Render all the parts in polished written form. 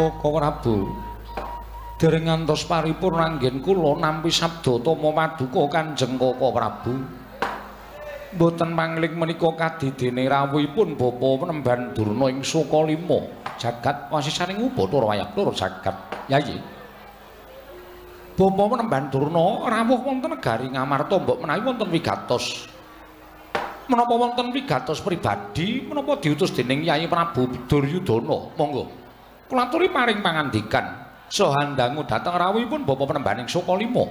Koko Prabu dereng ngantos paripurna anggen kula nampi sabda tama paduka Kanjeng Koko Prabu mboten mangling menika kadidene rawuhipun Bapa Penemban Durna ing Sukalima jagat wasisaning Bathara Wayapura jagat yayi Bapa Penemban Durna rawuh wonten negari Ngamarta mbok menawi wonten wigatos menapa wonten wigatos pribadi menapa diutus dening Yai Prabu Duryudana monggo kula aturi paring pangandikan saha ndangu dhateng rawuhipun Bapa Penemban ing Sukalima.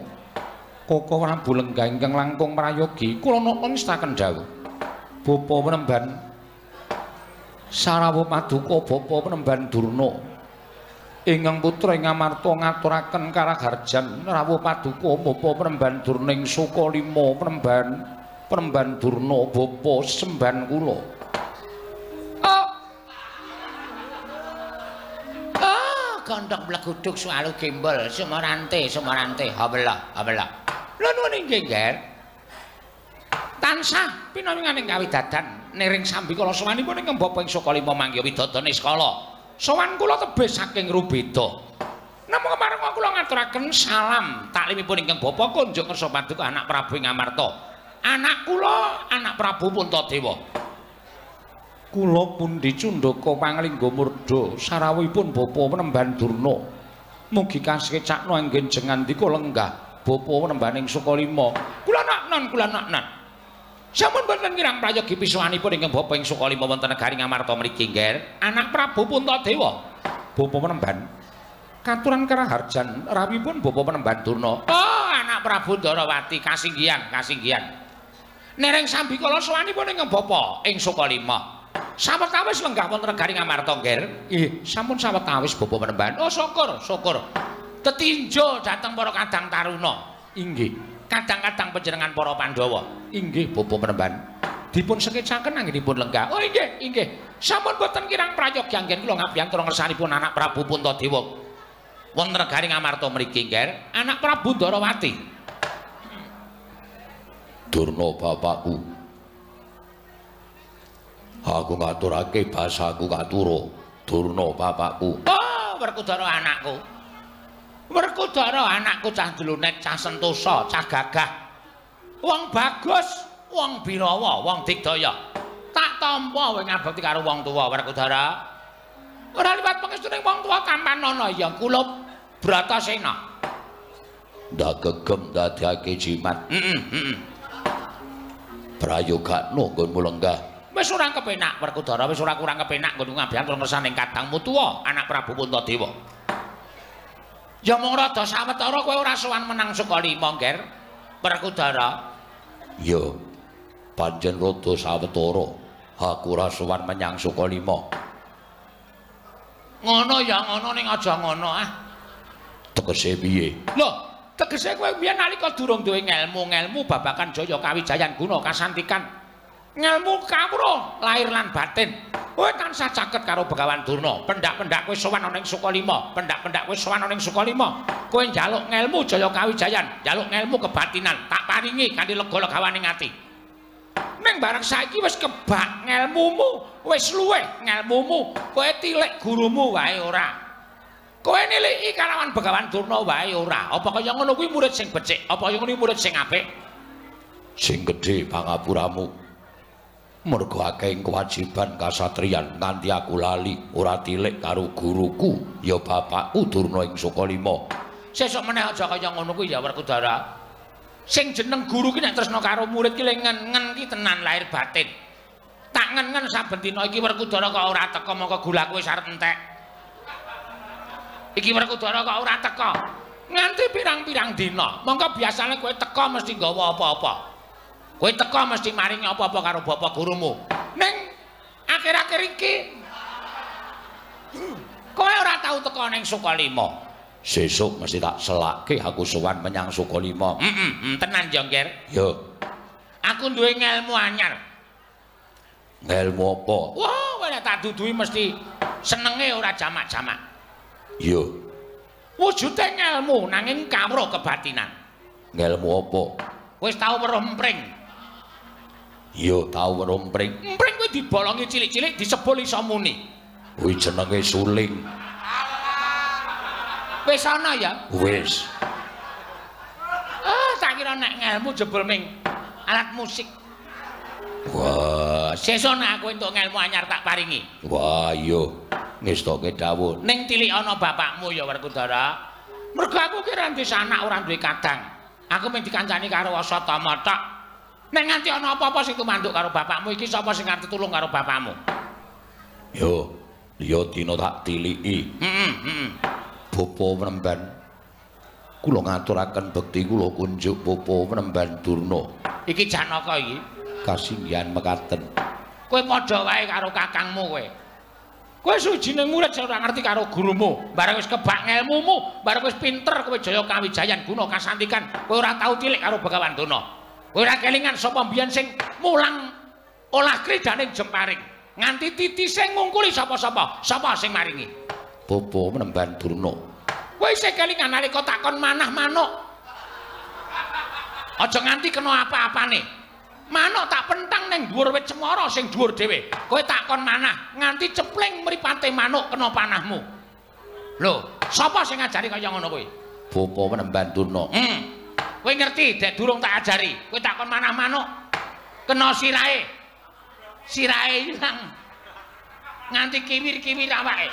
Koko Prabu lenggah ingkang langkung prayogi kula nata ngestaken dawuh. Bapa Penemban sarawuh paduka Bapa Penemban Durna ingkang putra ing Ngamarta ngaturaken karaharjan rawuh paduka Bapa Penemban Durna ing Sukalima Penemban Durna Bapa semban kula. Gondhong bleguduk swalu gembol sumarante habelah lha nuwun inggih Nger tansah pinawinganing kawidadan niring sambi kala sowanipun ing Bapa ing Sukalima mangya widodane skala sowan kula tebih saking Rubeda namung kemareng kula ngaturaken salam taklimipun ingkang Bapa kunjuk kersa paduka anak Prabu ing Ngamarta anak kula anak Prabu Puntadewa kula pundi Cundaka Panglingga Murda sarawuhipun Bapa Penemban Durna mugi kasekecakna anggen jengandika lenggah Bapa Penemban ing Sukalima kula naknan sampun boten kirang prayogi pisuwanipun ingkang Bapa ing Sukalima wonten negari Ngamarta mriki Nger anak Prabu Puntadewa Bapa Penemban katuran karaharjan rawuhipun Bapa Penemban Durna oh anak Prabu Ndarawati kasinggihan nering sambi kala sowanipun ingkang Bapa ing Sukalima sawetawis lenggah wonten negari Ngamarta Nger nggih sampun sawetawis Bapa Penemban oh syukur tetinjo dhateng para kadang taruna inggih kadang-kadang panjenengan para Pandhawa inggih Bapa Penemban dipun sekecaken anggenipun lenggah oh inggih sampun boten kirang prayogi anggen kula ngabiyantura ngersanipun anak Prabu Puntadewa wonten negari Ngamarta mriki Nger anak Prabu Ndarawati Durna bapakku aku ngaturake basaku katura Durna bapakku oh Werkudara anakku cah dlunek cah sentosa cah gagah wong bagus wong birawa wong digdaya tak tampa kowe ngabekti karo wong tuwa Werkudara ora liwat pangestuning wong tuwa Kampanana ya kula Bratasena ndak gegem dadake jimat prayogakno nggonmu lenggah wis ora kepenak Werkudara wis ora kurang kepenak nggon ngabiyantura ngersaning kadangmu tuwa anak Prabu Puntadewa ya mung rada sawetara kowe ora sowan menang Sukalima Nger Werkudara ya panjen rada sawetara aku ora sowan menyang Sukalima ngono ya ngono ning aja ngono tegese piye lho tegese kowe biyen nalika durung duwe ngelmu babakan Jaya Kawijayan guna kasantikan ngelmu kawruh lahir lan batin kowe tansah caket karo Begawan Durna pendak-pendak kowe sowan ana ing Sukalima kowe njaluk ngelmu Jaya Kawijayan njaluk ngelmu kebatinan tak paringi kanthi lega-legawaning ati ning bareng saiki wis kebak ngelmumu wis luweh ngelmumu kowe tilik gurumu wae ora kowe niliki kalawan Begawan Durna wae ora apa kaya ngono kuwi murid sing becik apa kaya ngono murid sing apik sing gedhe pangapuramu mergo akeh kewajiban kasatriyan nganti aku lali ora tilik karo guruku ya bapakku Durna ing Sukalima sesuk meneh aja kaya ngono kuwi ya Werkudara sing jeneng guru ki nek tresna karo murid ki ngen-ngen ki tenan lahir batin tak ngen-ngen saben dina iki Werkudara kok ora teka mongko gulaku wis arep entek iki Werkudara kok ora teka nganti pirang-pirang dina mongko biasane kowe teka mesti nggawa apa-apa kowe teka mesti maringi apa-apa karo bapak gurumu ning akhir-akhir iki kowe ora tau teka ning Sukalima sesuk mesti tak selake aku sowan menyang Sukalima tenan ya Nger yo aku duwe ngelmu anyar ngelmu apa wah kowe nek tak duduhi mesti senenge ora jamak-jamak yo wujude ngelmu nanging kawruh kebatinan ngelmu apa wis tau weruh empring yo tau weruh empring kuwi dibolongi cilik-cilik disebul iso muni kuwi jenenge suling Wis ana ya? Wis. Tak kira nek ngelmu jebul ming alat musik. Wah, sesuk nek aku entuk ngelmu anyar tak paringi. Wah, iya. Ngestoke dawuh. Ning tilik ana bapakmu ya Werkudara. Mergo aku ki ra duwe anak ora duwe kadang. Aku mung dikancani karo Wasatama tok. Nek nganti ana apa-apa sing tumanduk karo bapakmu iki sapa sing ngarep tulung karo bapakmu? Yo, liya dina tak tiliki. Bapa Penemban. Kula ngaturaken bekti kula kunjuk Bapa Penemban Durna. Iki Janaka iki. Kasinggihan mekaten. Kowe padha wae karo kakangmu kowe. Kowe sujining murid sing ora ngerti karo gurumu. Bareng wis kebak ngelmumu, bareng wis pinter kowe jaya kawijayan guna kasantikan, kowe ora tau tilik karo Begawan Durna. Kowe ora kelingan sapa mbiyen sing mulang olah kridaning jemparing. Nganti titise ngungkuli sapa-sapa, sapa sing maringi? Bapa Penemban Durna. Kowe isih kelingan nalika takon manah manuk. Aja nganti kena apa-apane. Manuk tak pentang ning dhuwur wit cemara sing dhuwur dhewe. Kowe takon manah nganti cepling mripate manuk kena panahmu. Lho, sapa sing ngajari kaya ngono kowe? Bapa Penemban Durna. Kowe ngerti dek durung tak ajari. Kowe takon manah manuk kena sirahe. Sirahe ilang. Nganti kiwir-kiwir awake.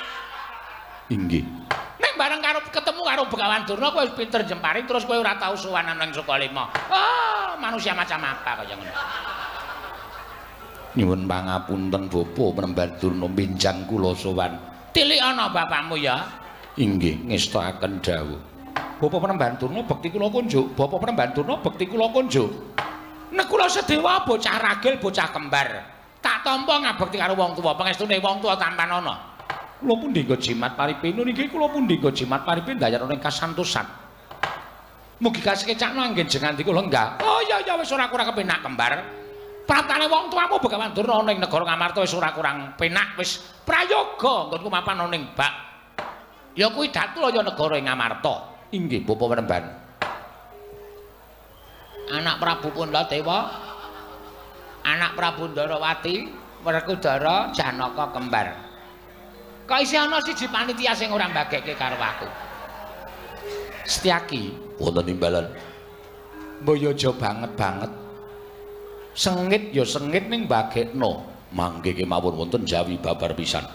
Inggih. Nek bareng karo ketemu karo Begawan Durna kowe pinter jemparing terus kowe ora tau suwanan ning Sukalima. Manusia macam apa kaya ngono. Nyuwun pangapunten Bapa Penemban Durna benjang kula sowan. Tilik ana bapakmu ya. Inggih, ngestakaken dawuh. Bapa Penemban Durna bekti kula kunjuk. Bapa Penemban Durna bekti kula kunjuk. Nek kula sedewa bocah ragil, bocah kembar. Tak tampa ngabekti karo wong tuwa, pangestune wong tuwa tampan ana. Kula pundi nggo jimat paripin niki kula pundi nggo jimat paripin dayana ning kasantosan. Mugi kasekecakno anggen jengan kula enggak. Oh iya wis ora kurang kepenak kembar. Pratane wong tuamu Begawan Durna ning negara Ngamarta wis ora kurang penak wis prayoga nggonku mapan ning bak. Ya kuwi datul ya negara Ngamarta. Inggih Bapa Penemban. Anak Prabu Puntadewa, anak Prabu Ndarawati, Werkudara, Janaka kembar. Kok isih ana siji panitia sing ora mbagekke karo aku. Setyaki Wonten imbalan. mboyojo banget. Sengit ya sengit ning bagekno. Mangke kemawon wonten jawi babar pisan.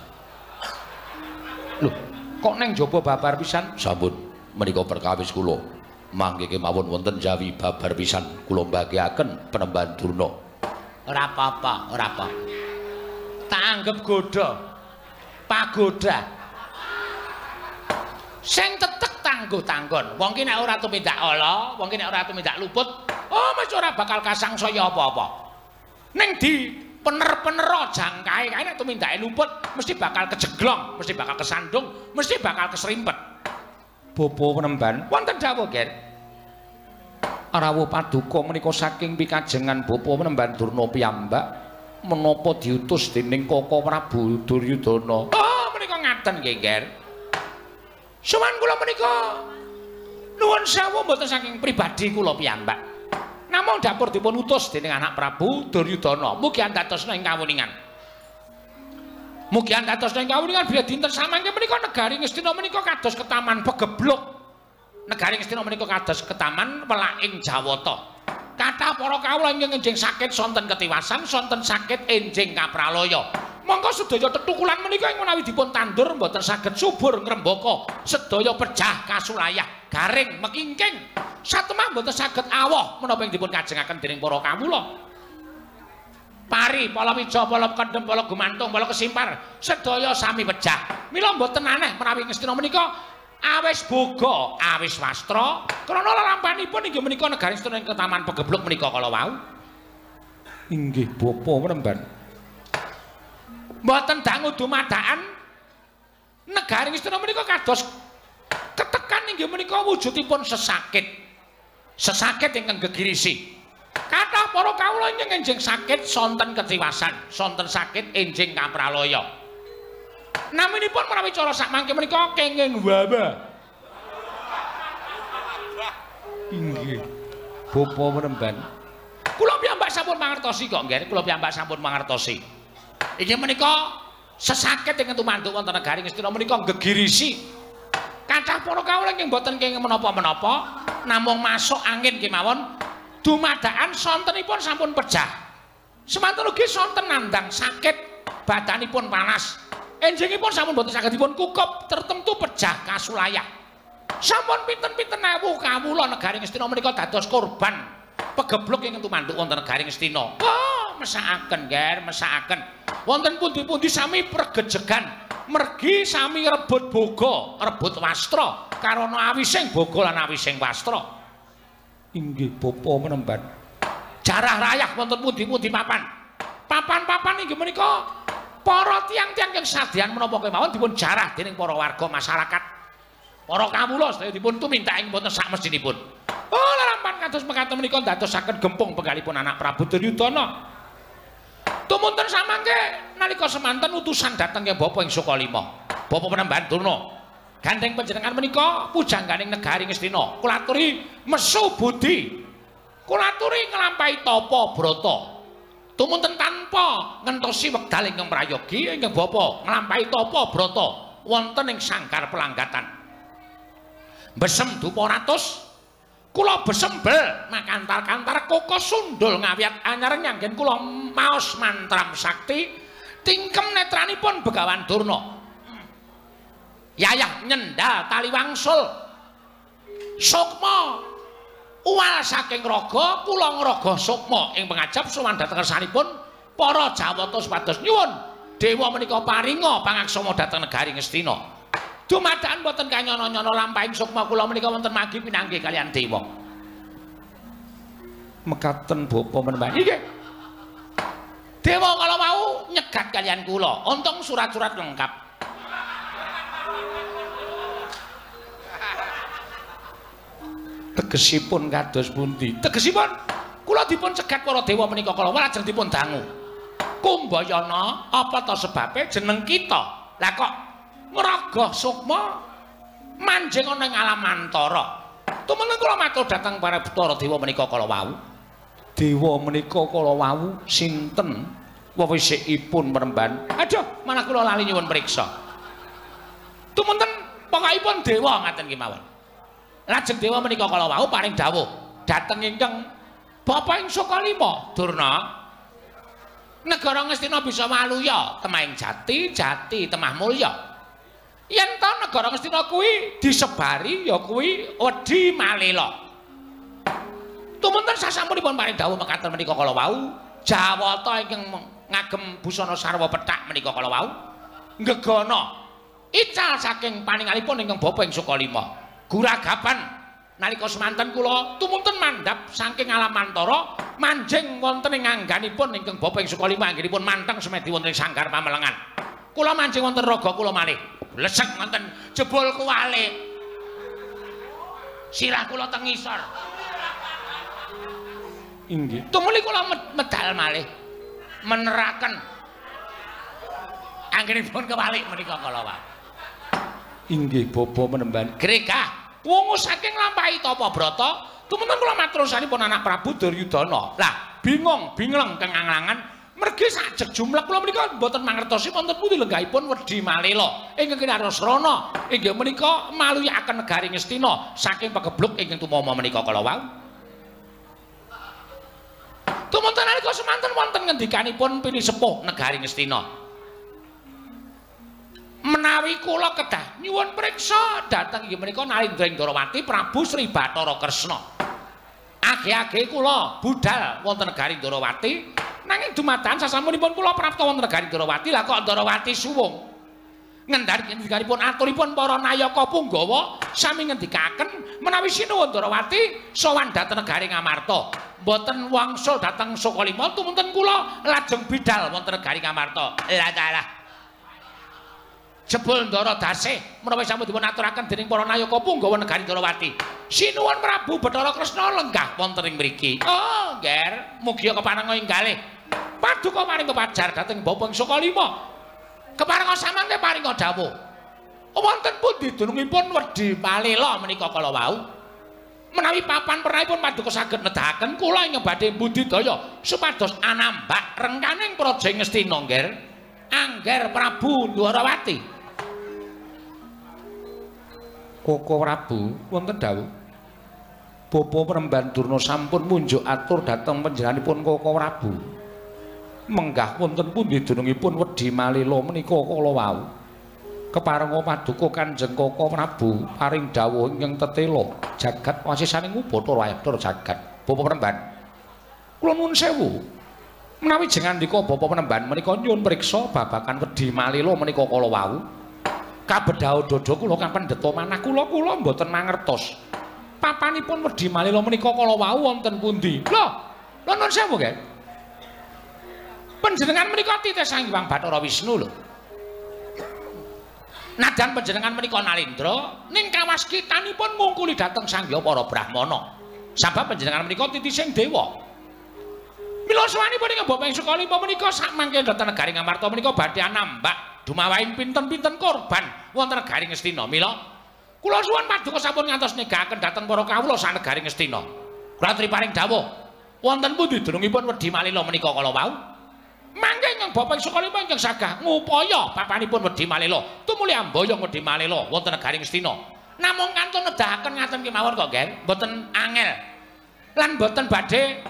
Lho, kok ning jaba babar pisan? Sampun menika perkawis kula. Mangke kemawon wonten jawi babar pisan kula mbagiaken Penemban Durna. Ora apa-apa, ora apa. Tak anggap godha. Pagoda. Sing tetek tangguh-tanggon. Wong ki nek ora tumindak ala, wong ki nek ora tumindak luput, mesti ora bakal kasangsaya apa-apa. Ning di pener-penera jangkae kae nek tumindake luput, mesti bakal kejeglong, mesti bakal kesandung, mesti bakal keserimpet. Bapa Penemban, Wonten dawuh, Ger. rawuh paduka menika saking pikajengan Bapa Penemban Durna piyambak menapa diutus dening Kaka Prabu Duryudana. Menika ngaten nggih, Ger. Sowan kula menika nuwun sewu mboten saking pribadi kula piyambak. Namung dapur dipun utus dening anak Prabu Duryudana. Mugi andhatosna ing kawuningan. Mugi andhatosna ing kawuningan bilih dinten samangke menika negari Ngastina menika kados ketaman pegebluk. Negari Ngastina menika kados ketaman welaking Jawata. Kathah para kawula ingkang enjing sakit sonten ketiwasan, sonten sakit enjing kapralaya. Monggo sedaya tetukulan menika ing menawi dipun tandur mboten saged subur ngrembaka, sedaya pejah kasulayah, garing mekingking. Satemah mboten saged awoh menapa ing dipun kajengaken dening para kawula. Pari, palawija, pala kendhem, pala gumantung, pala kesimpar, sedaya sami pejah. Mila mboten aneh menawi Ngastina menika awis boga, awis wastra, krana lalampanipun inggih menika negari Ngastina ing ketaman pegebluk menika kala wau. Inggih Bapa Penemban. Mboten dangu dumadakan negari Ngastina menika kados ketekan inggih menika wujudipun sesakit. Sesakit ingkang gegirisi. Kathah para kawula ingkang enjing sakit sonten ketiwasan, sonten sakit enjing kapralaya. Naminipun menawi cara sakmangke menika kenging wawa. Inggih Bapa Penemban. Kula piyambak sampun mangertosi kok, nggih. Kula piyambak sampun mangertosi. Inggih menika sesakit ingkang tumanduk wonten negari Ngastina menika gegirisi. Kathah para kawula ingkang boten kenging menapa-menapa, namung masuk angin kemawon, dumadakan sontenipun sampun pejah. Semanten ugi sonten nandang sakit, badanipun panas. Enjingipun sampun boten saged dipun kukup, tertentu pejah kasulayah. Sampun pinten-pinten ewu kawula negari Ngastina menika dados korban pegebluk ingkang tumanduk wonten negari Ngastina. Oh, mesakaken, Ger, mesakaken. Wonten pundi-pundi sami pregejegan, mergi sami rebut boga, rebut wastra, karana awising boga lan awising wastra. Inggih bapa menemban. Jarah rayah wonten pundi-pundi papan. Papan-papan inggih menika para tiyang-tiyang ingkang sadyan menapa kemawon dipun jarah dening para warga masyarakat. Para kawula sedaya dipun tumindak ing boten sak mestinipun. Oh, larampan kados mekaten menika ndadosaken gempung penggalipun anak Prabu Duryudana. Tumunten samangke nalika semanten utusan dhateng ing Bapa ing Sukalima. Bapa Penemban Durna. Gandeng panjenengan menika pujangganing negari Ngastina. Kula aturi mesu budi. Kula aturi nglampahi tapa brata. Tumunten tanpa ngentosi wekdal ingkang prayogi ingkang Bapa nglampahi tapa brata wonten ing sanggar pelanggatan. Besem dupa ratus kula besembel makantar-kantar koko sundul ngawiyat anyar nyanggen kula maos mantram sakti tingkem netranipun Begawan Durna. Yayah nyendal tali wangsul sukma uwal saking raga kula ngraga sukma ing pangajap sowan dhateng kersanipun para Jawata supados nyuwun dewa menika paringa pangaksama dhateng negari Ngastina. Dumadakan boten kanyono-nyono lampahing sukma kula menika wonten magi pinanggih kalian dewa. Mekaten bapa menemban. Nggih. Dewa kala mau nyegat kalian kula, untung surat-surat lengkap. Tegesipun kados pundi? Tegesipun kula dipun cegat para dewa menika kala lajeng dipun dangu. Kumbayana, apa ta sebabe jeneng kita? Lah kok ngraga sukma manjing ana ing alam antara. Tumeneng kula matur dhateng para dewa menika kala wau. Dewa menika kala wau sinten? Wewisikipun Penemban. Aduh, malah kula lali nyuwun priksa. Tumunten pokokipun dewa ngaten kemawon. Lajeng dewa menika kala wau paring dawuh dhateng ingkang Bapa ing Sukalima Durna. Negara Ngastina bisa maluya temahing jati, jati temah mulya. Yen ta negara Ngastina kuwi disebari ya kuwi wedi malela. Tumunten sasampunipun paring dawuh mekaten menika kala wau, Jawata ingkang ngagem busana sarwa pethak menika kala wau nggegana ical saking paningalipun ingkang Bapa ing Sukalima. Guragapan nalika semanten kula tumunten mandhap saking alam antara manjing wonten ing angganipun ingkang Bapa ing Sukalima anggenipun manteng semedi wonten ing sanggar pamelengan. Kula manjing wonten raga kula malih. Lesek wonten jebul kuwale. Sirah kula teng ngisor. Inggih. Tumuli kula medal malih. Meneraken anggenipun kewalik menika kala wau. Inggih Bapa Penemban. Gregah wungu saking lampahi tapa brata tumunten kula matursanipun anak Prabu Duryudana. Lah bingung bingleng keng anglangan mergi sajeg jumlah kula menika mboten mangertosi wonten pundi lenggahipun wedi malela ingkang kinarasrana inggih menika maluyaken negari Ngastina saking pagebluk ingkang tumama menika kala wau. Tumunten nalika semanten wonten ngendikanipun Pini Sepuh negari Ngastina. Menawi kula kedah nyuwun priksa dhateng inggih menika Narendra Indrawati Prabu Sri Bathara Kresna. Age-age kula budal wonten negari Indrawati nanging dumadakan sasampunipun kula prapta wonten negari Indrawati lah kok Indrawati suwung. Ngendikanipun aturipun para nayaka Punggawa sami ngendikaken menawi sinuwun Indrawati sowan dhateng negari Ngamarta. Mboten wangsul dhateng Sukalima tumunten kula lajeng bidal wonten negari Ngamarta. Lah dalah jebul Ndara Dasih menawi sampun dipun aturaken dening para nayaka Punggawa negari Indrawati. Sinuwun Prabu Bathara Kresna lenggah wonten ing mriki. Oh, Nger, mugi keparenga inggalih. Paduka maring kepajar dhateng Bapa ing Sukalima. Keparenga samangke paringa dawuh. Wonten pundi dunungipun wedi malela menika kala wau? Menawi papan pernahipun paduka saged nedahaken kula ing badhe budidaya supados anambak rengkaning Praja Ngastina, Nger. Angger Prabu Ndwarawati. Koko Prabu wonten dawuh. Bapa Penemban Durna sampun munjuk atur dhateng panjenenganipun Koko Prabu. Menggah wonten pundi dunungipun wedi malila menika kala wau. Keparenga paduka Kanjeng Koko Prabu paring dawuh ingkang tetela jagat wasisaning ubata wayadur jagat. Bapa Penemban. Kula nuwun sewu. Menawi jengandika Bapa Penemban menika nyuwun priksa babagan wedi malila menika kala wau. Kabedhao dada kula kapendheta manah kula mboten mangertos. Papanipun wedi malila menika kala wau wonten pundi? Lho nuwun sewu nggih. Panjenengan menika titih Sang Hyang Bathara Wisnu lho. Nadan panjenengan menika Nalendra ning kawaskitanipun ngungkuli dhateng Sangya para Brahmana. Sabab panjenengan menika titih sing dewa. Mila sawanipun ing Bapak ing Sukalima menika sak mangke dhateng negari Ngamarta menika badhe anambak dumawaing pinten-pinten korban wonten negari Ngastina. Mila kula suwun paduka sampun ngantos negaken dhateng para kawula sak negari Ngastina. Kula aturi paring dawuh wonten pundi dunungipun wedi malila menika kala wau? Mangke ingkang Bapak ing Sukalima ingkang sagah ngupaya papanipun wedi malila tumuli ambaya wedi malila wonten negari Ngastina. Namung kantun nedahaken ngaten kemawon kok nggih, mboten angel. Lan mboten badhe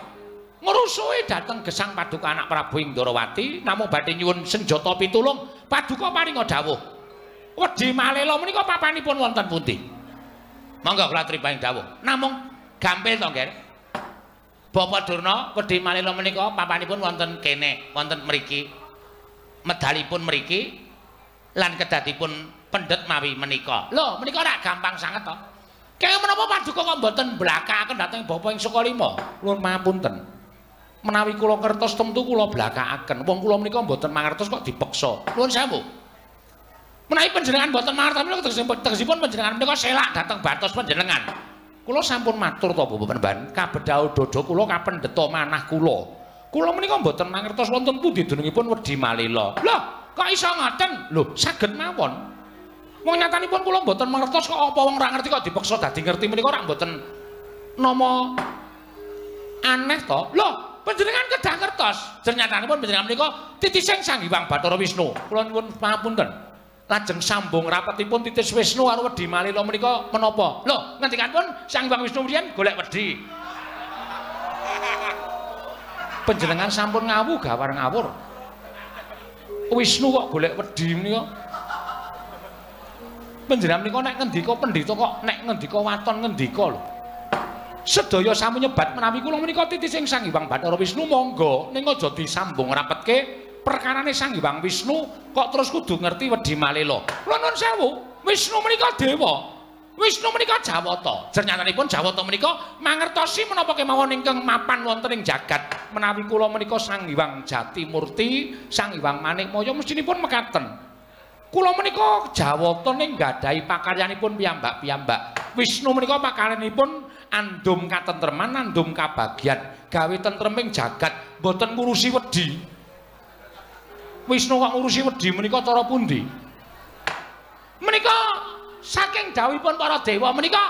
ngrusuhi dhateng gesang paduka anak Prabu Indrawati, namung badhe nyuwun senjata pitulung paduka paringa dawuh. Wedi malila menika papanipun wonten pundi? Monggo kula aturi paring dawuh. Namung gampil to nggih. Bapak Durna wedi malila menika papanipun wonten kene, wonten mriki. Medalipun mriki lan kedadipun pendhet mawi menika. Lho, menika rak gampang sanget to. Kaya menapa paduka kok mboten blakaken dhateng Bapak ing Sukalima? Nuwun pangapunten. Menawi kula ngertos temtu kula blakaken. Wong kula menika mboten mangertos kok dipeksa. Nuwun sewu. Menawi panjenengan mboten mangertos menika tegesipun panjenengan menika selak dhateng batos panjenengan. Kula sampun matur to Bapak Penemban, kabedhao dada kula kapendheta manah kula. Kula menika mboten mangertos wonten pundi dunungipun wedi malila. Lho, kok iso ngoten? Lho, saged mawon. Wong nyatanipun kula mboten mangertos kok apa wong ora ngerti kok dipeksa dadi ngerti menika ora mboten nama aneh to. Lho, panjenengan kedah ngertos. Ternyatane panjenengan menika titising Sang Hyang Bathara Wisnu. Kula nyuwun pangapunten. Lajeng sambung rapetipun titis Wisnu karo wedi malila menika menapa? Lho, ngendikanipun Sang Hyang Wisnu riyen golek wedi. Panjenengan sampun ngawuh gawar ngawur. Wisnu kok golek wedi menika? Panjenengan menika nek ngendika pendhita kok nek ngendika waton ngendika lho. Sedaya sami nyebat menawi kula menika titising Sang Hyang Bathara Wisnu monggo ning aja disambung rapetke perkarane Sang Hyang Wisnu kok terus kudu ngerti wedi malila. Kula nuwun sewu, Wisnu menika dewa. Wisnu menika Jawata. Jernyatanipun Jawata menika mangertosi menapa kemawon ingkang mapan wonten ing jagat. Menawi kula menika Sang Hyang Jatimurti, Sang Hyang Manikmaya mestinipun mekaten. Kula menika Jawata ning gadahi pakaryanipun piyambak-piyambak. Wisnu menika pakaryanipun andum katentreman, andum kabagyan, gawe tentreming jagat, boten ngurusi wedi. Wisnu kok ngurusi wedi menika cara pundi? Menika saking dawuhipun para dewa menika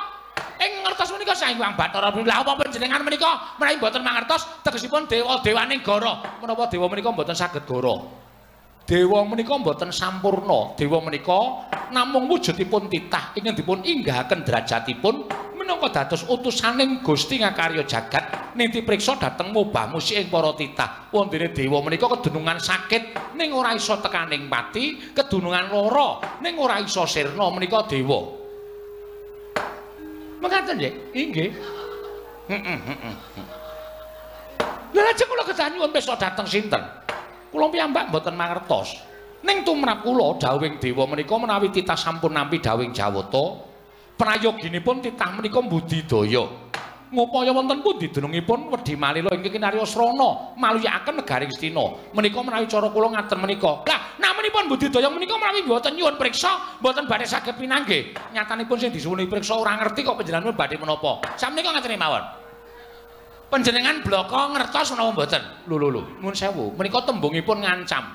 ing ngertos menika Sang Hyang Bathara. Lha apa panjenengan menika menawi boten mangertos tegesipun dewa-dewaning gara. Menapa dewa menika boten saged gara? Dewa menika mboten sampurna. Dewa menika namung wujudipun titah ingkang dipun inggahaken derajatipun minangka dados utusaning Gusti ngakarya jagat ninti priksa dhateng ngobah musik ing para titah. Wondene dewa menika kedunungan sakit ning ora isa tekaning pati, kedunungan lara ning ora isa sirna menika dewa. Mekaten nggih? Inggih. Lha lajeng kula kedah nyuwun pesta dhateng sinten? Kula piyambak mboten mangertos. Ning tumrap kula dawuhing dewa menika menawi titah sampun nampi dawuhing Jawata, prayoginipun titah menika mbudidaya. Ngupaya wonten pundi dunungipun wedi malila ingkang kinarya srana maluyakaken negari Ngastina. Menika menawi cara kula ngaten menika. Lah, namanipun budidaya menika menawi mboten nyuwun priksa, mboten badhe saged pinanggih. Nyatanipun sing disuwuni priksa ora ngerti kok panjenengan badhe menapa. Sakmenika ngaten mawon. Panjenengan blaka ngertos menapa mboten? Lho nuwun sewu, menika tembungipun ngancam.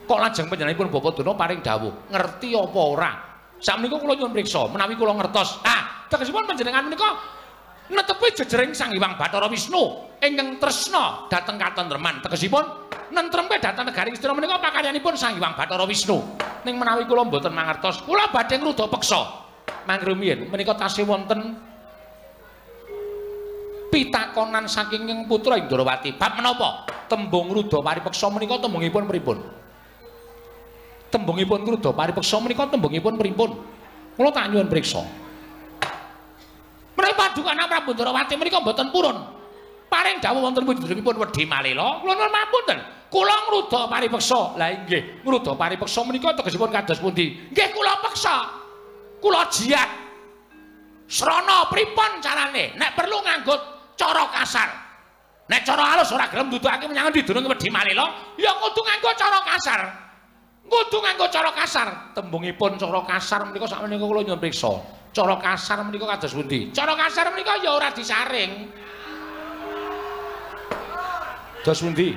Kok lajeng panjenenganipun Bapak Durna paring dawuh, ngerti apa ora? Sakmenika kula nyuwun priksa, menawi kula ngertos. Ah, tegesipun panjenengan menika netepi jejering Sang Hyang Bathara Wisnu ingkang tresna dhateng katentreman. Tegesipun nentremke dhateng negari Ngastina menika pakaryanipun Sang Hyang Bathara Wisnu. Ning menawi kula mboten mangertos, kula badhe ngruda peksa. Mangrumiyin menika tasih wonten pitakonan saking ing putra Indrawati. Bab menapa? Tembung Rudha Paripeksa menika tembungipun pripun? Tembungipun Rudha Paripeksa menika tembungipun pripun? Kula tak nyuwun priksa. Menawi padukan Prabu Indrawati menika mboten purun. Paring dawuh wonten pundhutipun Wedi Malela, kula nuwun pamunten. Kula Rudha Paripeksa. Lah inggih, Rudha Paripeksa menika tegesipun kados pundi? Nggih kula peksa. Kula jiat. Srana pripun carane? Nek perlu nganggo cara kasar. Nek cara halus ora gelem nduduhake menyang endi dunung Wedi Malela, ya kudu nganggo cara kasar. Kudu nganggo cara kasar. Tembungipun cara kasar menika sakmenika kula nyuwun priksa. Cara kasar menika kados pundi? Cara kasar menika ya ora disaring. Dos pundi?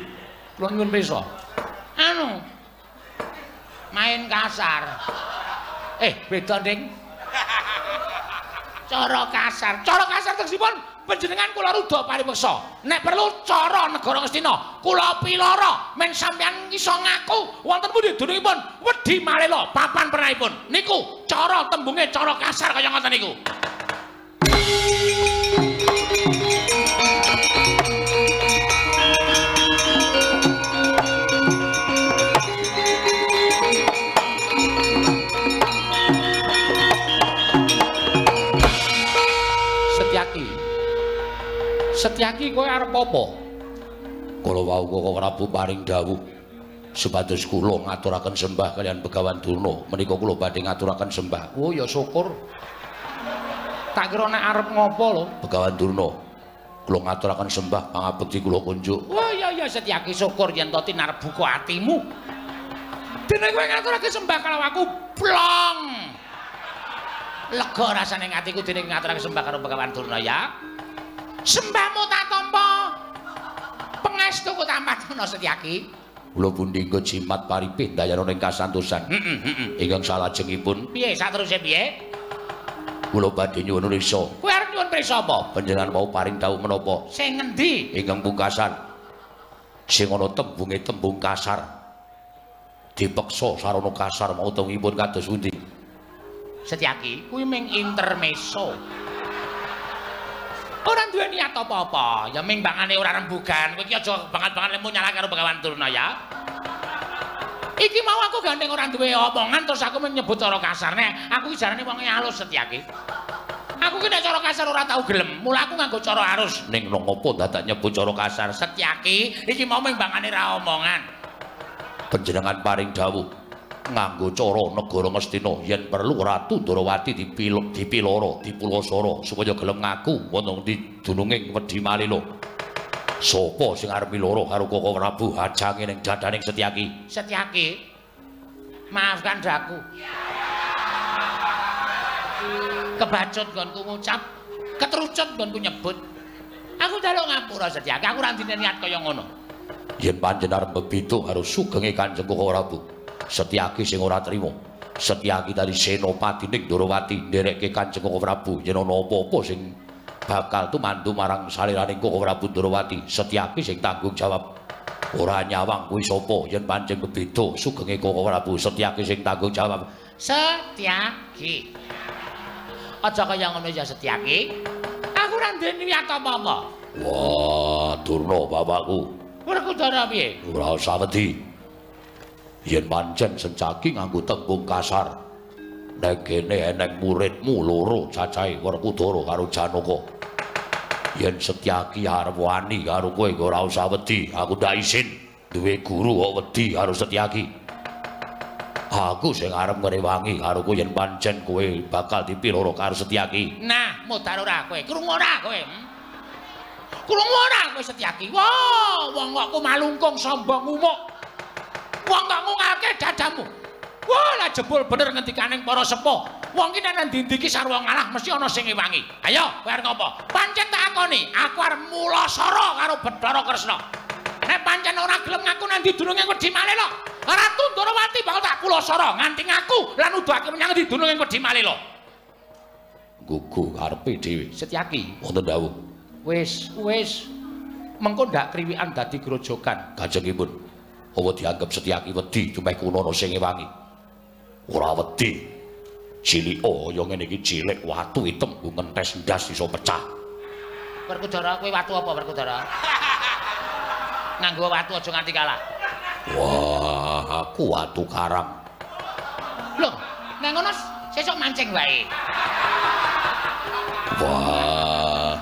Kula nyuwun priksa. Anu. Main kasar. Beda Nding. Cara kasar. Cara kasar tegesipun panjenengan kula Rudha Paripeksa. Nek perlu cara negara Ngastina, kula pilara men sampeyan iso ngaku wonten pundi dunungipun Wedi Malela papan pernahipun. Niku cara tembunge cara kasar kaya ngoten niku. Setyaki kowe arep apa? Kala wau Koko Prabu paring dawuh supados kula ngaturaken sembah kalian Begawan Durna. Menika kula badhe ngaturaken sembah. Oh ya syukur. Tak kira nek arep ngopo lho, Begawan Durna. Kula ngaturaken sembah pangabekti kula kunjuk. Oh iya Setyaki syukur yen to tinarep buka atimu. Dene kowe ngaturake sembah karo aku plong. Lega rasane atiku dene ngaturake sembah karo Begawan Durna ya. Sembahmu tak tampa. Pangestuku tampatna Setyaki. Kula pundi nggo jimat paripih dayana ing kasantosan. Ingkang salajengipun piye sateruse piye? Kula badhe nyuwun priksa. Kowe arep nyuwun priksa apa? Panjenengan mau paring dawuh menapa? Sing ngendi? Ingkang pungkasan. Sing ana tembunge tembung kasar. Dipeksa sarana kasar mau tembungipun kados pundi? Setyaki, kuwi ming intermezzo. Ora duwe niat apa-apa, ya ming bangane ora rembugan. Kowe iki aja banget-banget lemu nyala karo Begawan Durna ya. Iki mau aku gandeng ora duwe omongan terus aku nyebut cara kasar. Nek aku iki jarane wong halus Setyaki. Aku ki nek cara kasar ora tau gelem, mula aku nganggo cara halus. Ning napa dadak nyebut cara kasar? Setyaki, iki mau ming bangane ra omongan. Panjenengan paring dawuh nganggo cara negara Ngastina yen perlu Ratu Ndrawati dipiloro dipulosara supaya gelem ngaku wonten di dununging Wedi Malela. Sapa sing arep miloro karo Koko Prabu ajange ning dadaning Setyaki? Setyaki, maafkan daku. Kebacut nggonku ngucap, ketrucut nggonku nyebut. Aku njaluk ngapura Setyaki, aku ora ndine niat kaya ngono. Yen panjenengan bebitu karo sugenge Kanjeng Koko Prabu, Setyaki sing ora trima. Setyaki tadi senopatining Ndrawati nderekke Kanjeng Koko Prabu yen ana apa-apa sing bakal tumandu marang saliraning Koko Prabu Ndrawati, Setyaki sing tanggung jawab. Ora nyawang kuwi sapa yen pancen bebeda sugenge Koko Prabu, Setyaki sing tanggung jawab. Setyaki. Aja kaya ngono ya Setyaki. Aku ora ndek niat apa-apa. Wah, Durna bapakku. Werkudara piye? Ora usah wedi. Yen pancen Setyaki nganggo tembung kasar, nek kene eneng muridmu loro cacahe Werkudara karo Janaka. Yen Setyaki arep wani karo kowe ora usah wedi, aku ndak isin duwe guru kok wedi karo Setyaki. Aku sing arep ngrewangi karo kowe yen pancen kowe bakal dipiloro karo Setyaki. Nah, modar ora kowe, krungu ora kowe? Krungu ora kowe Setyaki? Wah, wong kok malungkung sombong umuk. Wong kok ngungake dadamu. Wah, lah jebul bener ngendikaning para sepuh. Wong ki nang ndi-ndi ki sarwa ngalah mesti ana sing ngewangi. Ayo, kowe arep ngopo? Pancen tak akoni, aku arep mulasara karo Bathara Kresna. Nek pancen ora gelem ngaku nang ndi dununge Wedi Malela, Ratu Ndrawati bakal tak kulasara nganti ngaku lan nuduhake menyang ndi dununge Wedi Malela. Gugu karepe dhewe. Setyaki, Wonten dawuh. wis. Mengko ndak kriwikan dadi grojogan. Kajengipun, apa dianggep Setyaki wedi dumeh kunono sing ngewangi? Ora wedi. cilik ya ngene iki cilik watu item ku ngentes ndas iso pecah. Werkudara kowe watu apa Werkudara? Nganggo watu aja nganti kalah. Wah, aku watu karang. Loh, nek ngono sesuk mancing wae. Wah.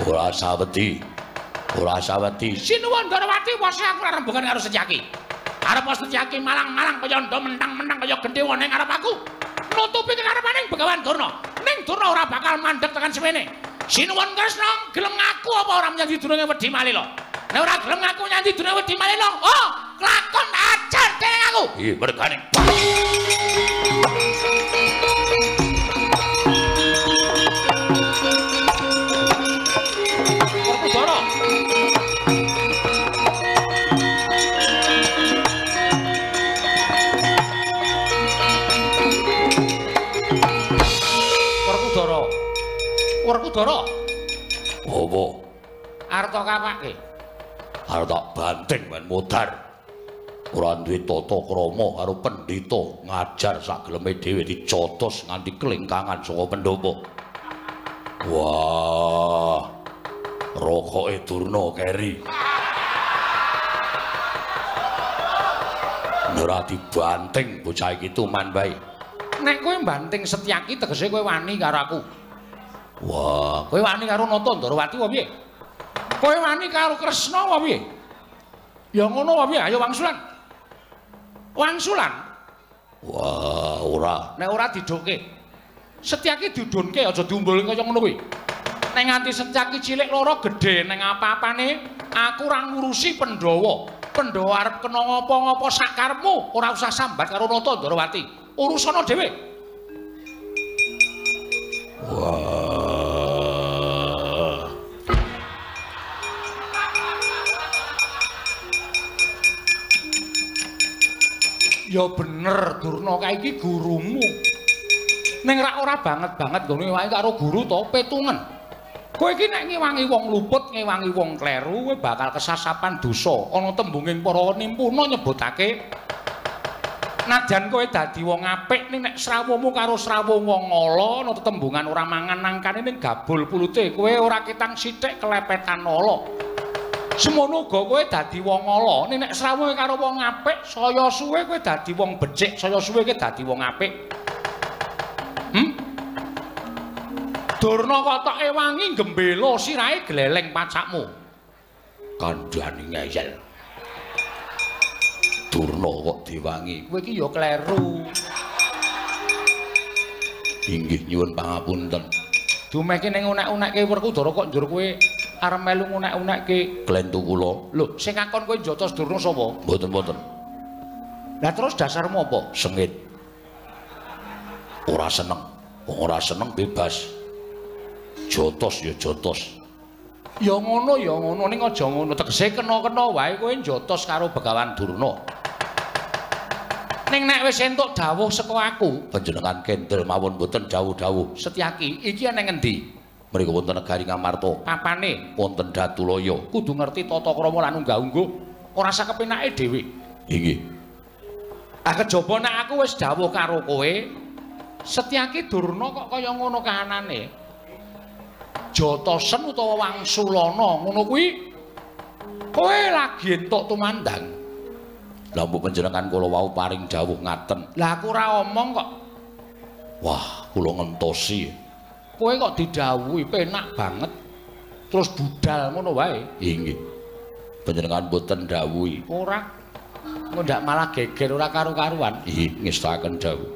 Ora saweti. Ora saweti. Sinuwun Darawati wase aku rembugan karo Setyaki. Arep Setyaki malang-malang kaya ndo mentang-mentang kaya gendhewa ning arep aku. Nutupi kekarepaning Begawan Durna. Ning Durna ora bakal mandeg tekan semene. Sinuwun Kresna gelem ngaku apa ora nyandi durunge wedi malih lho. Nek ora gelem ngaku nyandi durunge wedi malih lho. Oh, kelakon ajar dening aku. Iya, mergane. Werkudara. Werkudara. Apa? Arep tak kapake. Arep tak banting men modar. Ora duwe tata krama karo pendhita ngajar sak geleme dhewe dicotos nganti kelingkangan saka pendopo. Wah. Rokoke Durna keri. Ora dibanting bocah iki tuman bae. Nek kowe banting Setyaki tegese kowe wani karo aku. Wah, Kowe wani karo Nata Ndarawati wae piye? Kowe wani karo Kresna wae piye? Ya ngono wae piye, ayo wangsulan. Wangsulan. wah, ora. Nek ora didukke. Setyaki diudunke aja diumbulke kaya ngono kuwi. Nek nganti Setyaki cilik loro gedhe ning apa-apane, aku ora ngurusi Pandhawa. Pandhawa arep kena ngapa-ngapa sak karepmu, ora usah sambat karo Nata Ndarawati. Urusana dhewe. Wah. Ya bener, Durna kae iki gurumu. Ning ora banget-banget ngene wae karo guru to petungen. Kowe iki nek ngewangi wong luput, ngewangi wong kleru, kowe bakal kesasapan dosa. Ana tembunging para nimpuna nyebutake najan kowe dadi wong apik ning nek srawuhmu karo srawuh wong ala ana tetembungan ora mangan nangkane ning gabul pulute kowe ora ketang sithik kelepetan ala. Semono uga kowe dadi wong ala ning nek srawuhe karo wong apik saya suwe kowe dadi wong becik saya suwe kowe dadi wong apik. Durna kotoke wangi gembela sirahe gleleng pacakmu. Kandhane ngeyel. Durna kok diwangi. Kowe iki ya kleru. Inggih nyuwun pangapunten. Dumeke ning unek-unekke Werkudara kok njur kowe arep melu unek-unekke Klentu kula. lho sing ngakon kowe njotos Durna sapa? Mboten-mboten. Lah terus dasarmu apa? Sengit. Ora seneng. Wong ora seneng bebas. Jotos ya jotos. Ya ngono ning aja ngono tegese kena-kena wae kowe njotos karo Begawan Durna. Ning nek wis entuk dawuh saka aku, Panjenengan kendel mawon mboten dawuh-dawuh. Setyaki iki ana ngendi? Mriku wonten negari Ngamarta. Papane Wonten Datulaya. kudu ngerti tata krama lan unggah-ungguh, ora sak kepenake dhewe. Inggih. Ah kejaba nek aku wis dawuh karo kowe, Setyaki Durna kok kaya ngono kahanane. Jotosen utawa Wangsulana ngono kuwi kowe lagi entuk tumandang. Lah mbok panjenengan kula wau paring dawuh ngaten. Lah aku ora omong kok. Wah, kula ngentosi. Kowe kok didhawuhi penak banget. Terus budal ngono wae. Inggih. Panjenengan mboten dawuhi. Ora. Ndak malah geger ora karu-karuan. Nggih, ngestaken dawuh.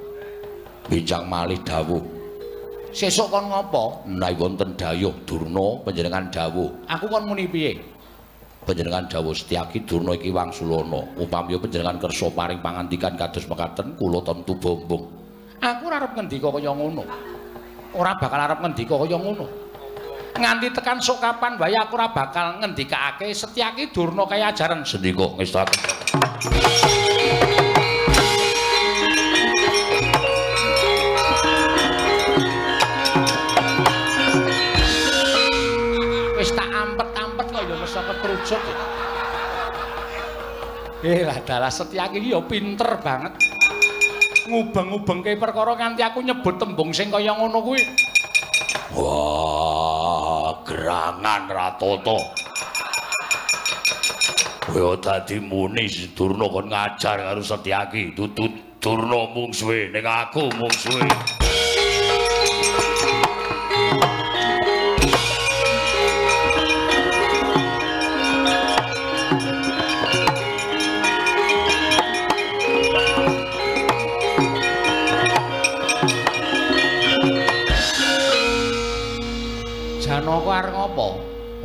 Bincang malih dawuh. Sesuk kon ngopo? Menawi wonten dayuh Durna panjenengan dawuh. Aku kon muni piye? Panjenengan dawuh Setyaki Durna iki Wangsulana. Upami panjenengan kersa paring pangandikan kados mekaten kula tentu bombong. Aku ora arep ngendika kaya ngono. Ora bakal arep ngendika kaya ngono. Nganti tekan sok kapan wae aku ora bakal ngendikake Setyaki Durna kaya ajaran Sendika ngestaken. Wis tak ampet-ampet kok ya mesti ketrucut. Lah dalah Setyaki iki ya pinter banget. ngubeng-ubengke perkara nganti aku nyebut tembung sing kaya ngono kuwi. Wah, gerangan Ratoto. Kowe dadi muni Durna kon ngajar karo Setyaki, tutut Durna mungsuhe ning aku mungsuhe. Janaka arep ngopo?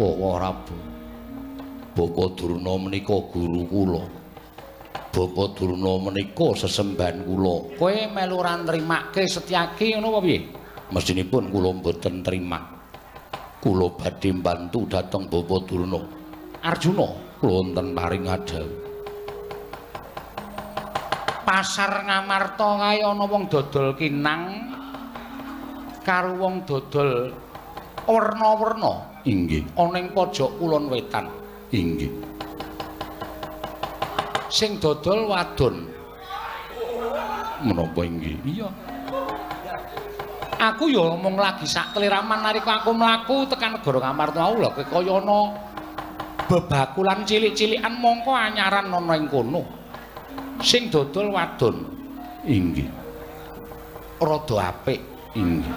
Wah, Prabu. Bapa Durna menika guru kula. Bapa Durna menika sesembahan kula. Kowe melu ra nrimake Setyaki ngono apa piye? Mestinipun kula mboten trima. Kula badhe mbantu dhateng Bapa Durna. Arjuna, kula wonten paring adhawu. Pasar Ngamarta kae ana wong dodol kinang karo wong dodol werna-werna. Inggih. Ana ing pojok kulon wetan. Inggih. Sing dodol wadon. Menapa inggih? Iya. Aku ya mung lagi sak kliraman nalika aku mlaku tekan negara Ngamarta lho kaya ana bebakulan cilik-cilikan mongko anyaran ana ing kono. Sing dodol wadon. Inggih. Rada apik. Inggih.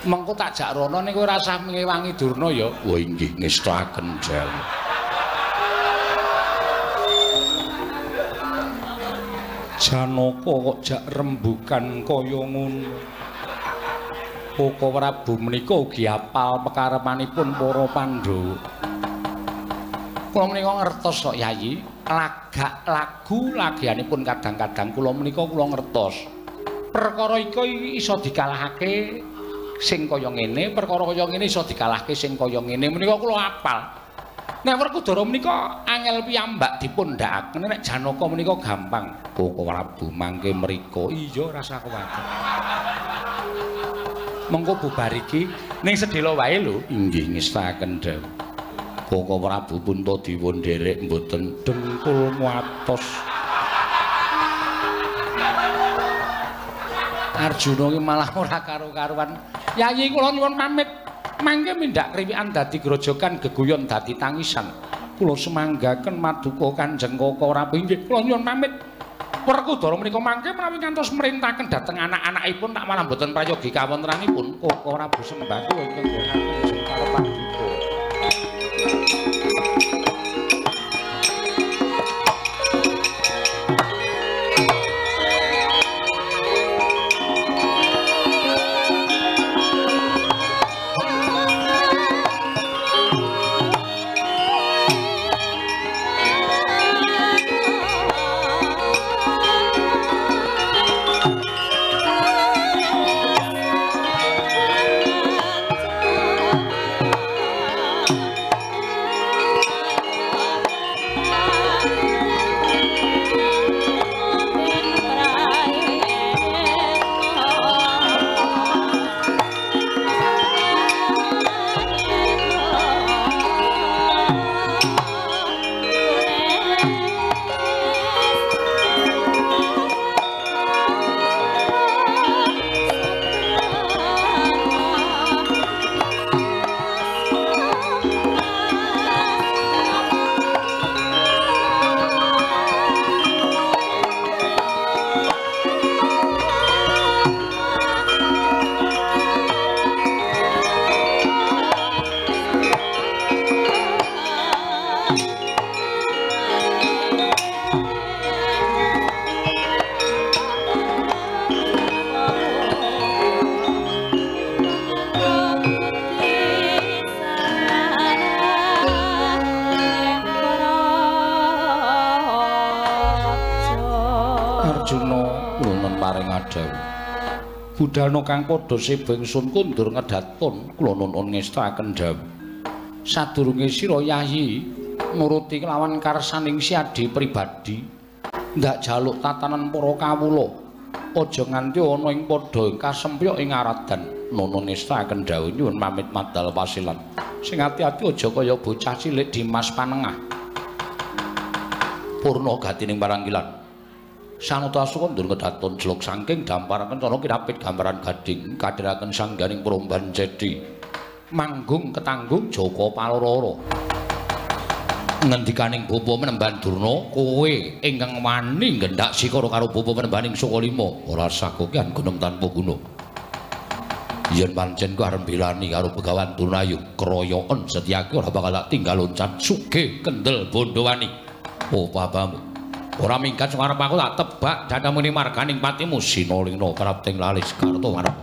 Mengko tak jak rono ning kowe rasah ngewangi Durna ya. Wah inggih ngestaken jal. Janaka kok jak rembugan kaya ngono. Koko Prabu menika ugi apal pekarepanipun para Pandhawa. Kula menika ngertos kok Yayi, lagak lagu lagianipun kadang-kadang kula menika kula ngertos. Perkara iki iso dikalahake sing kaya ngene, perkara kaya ngene iso dikalahke sing kaya ngene. Menika kula apal. Nek Werkudara menika angel piyambak dipundhakaken, nek Janaka menika gampang. Koko Prabu mangke mriko. Iya rasa kuwatir. Mengko bubar iki ning sedhela wae lho. Inggih ngestaken dawuh. Koko Prabu Puntadewa nderek mboten dengkul muatos. Arjuna ki malah ora karo-karuan. Yayi kula nyuwun pamit. Mangke mindhak kriwikan dadi grojogan geguyon dadi tangisan. Kula semanggaken maduka Kanjeng Koko Prabu. Nggih kula nyuwun pamit. Werkudara menika mangke menawi kantos merintahaken dhateng anak-anakipun tak malah mboten prayogi kawontenanipun Koko Prabu Sembako ingkang nggunakaken sengkara pandhita. Budalna kang padha seba ingsun kundur ngedaton kula nuwun ngestaken dawuh. Sadurunge sira Yayi nuruti kelawan karsaning siadi pribadi ndak jaluk tatanan para kawula. Aja nganti ana ing padha kasempyok ing aradan. Nuwun ngestaken dawuh nyuwun pamit madal wasilan. Sing ati-ati aja kaya bocah cilik Dimas Panengah. Purna gatining paranggilan. Sanata sukundur kedaton jeluk saking damparan kencana kirapit gambaran gading kadhiraken sangganing peromban cedhi manggung ketanggung Jaka Paloro. Ngendikaning Bapa Menemban Durna, kowe ingkang wani nggendak sikara karo Bapa Menembaning Sukalima ora sakokian gunem tanpa guna. Yen pancen kowe arep belani karo Begawan Durnayu, kroyoken Setyaki ora bakal tak tinggal loncat sugih kendel Bondowani. Oh babamu. Ora minggat sing arep aku tak tebak datamune marganing patimu Sinalena Prapting Lalis Karta marep.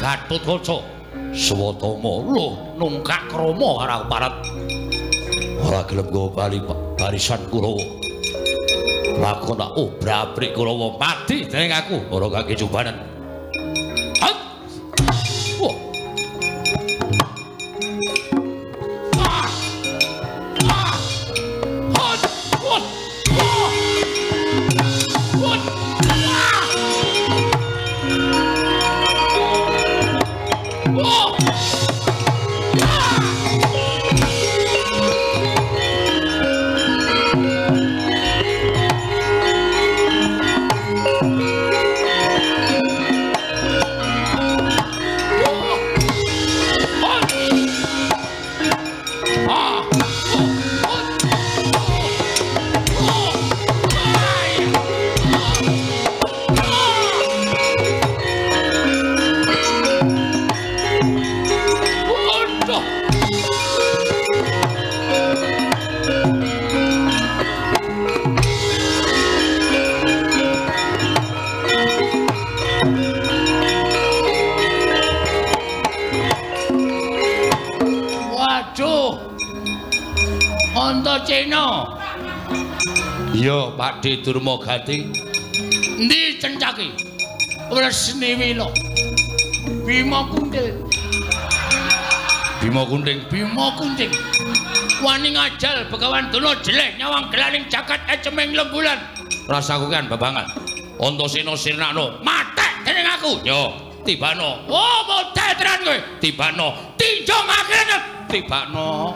Gatotkaca Swatama lho nungkak krama karo parat ora gelem nggawa barisan Kurawa lakon tak obrak-abrik Kurawa pati dening aku ora kake cobanan. Wah Cina. Iya, Pakde Durmagati. Endi cencake? Resni Wila. Bima Kuntil. Bima Kunting, Bima Kunting. Wani ngajal Begawan Duna jeleh nyawang gelaning jagat eceming lembulan. Rasaku kan babangan. Antasena sirnakno matek dening aku. Yo, tibano. Oh, model tenan kowe. Tibano. Tinjong akhirnya tibano.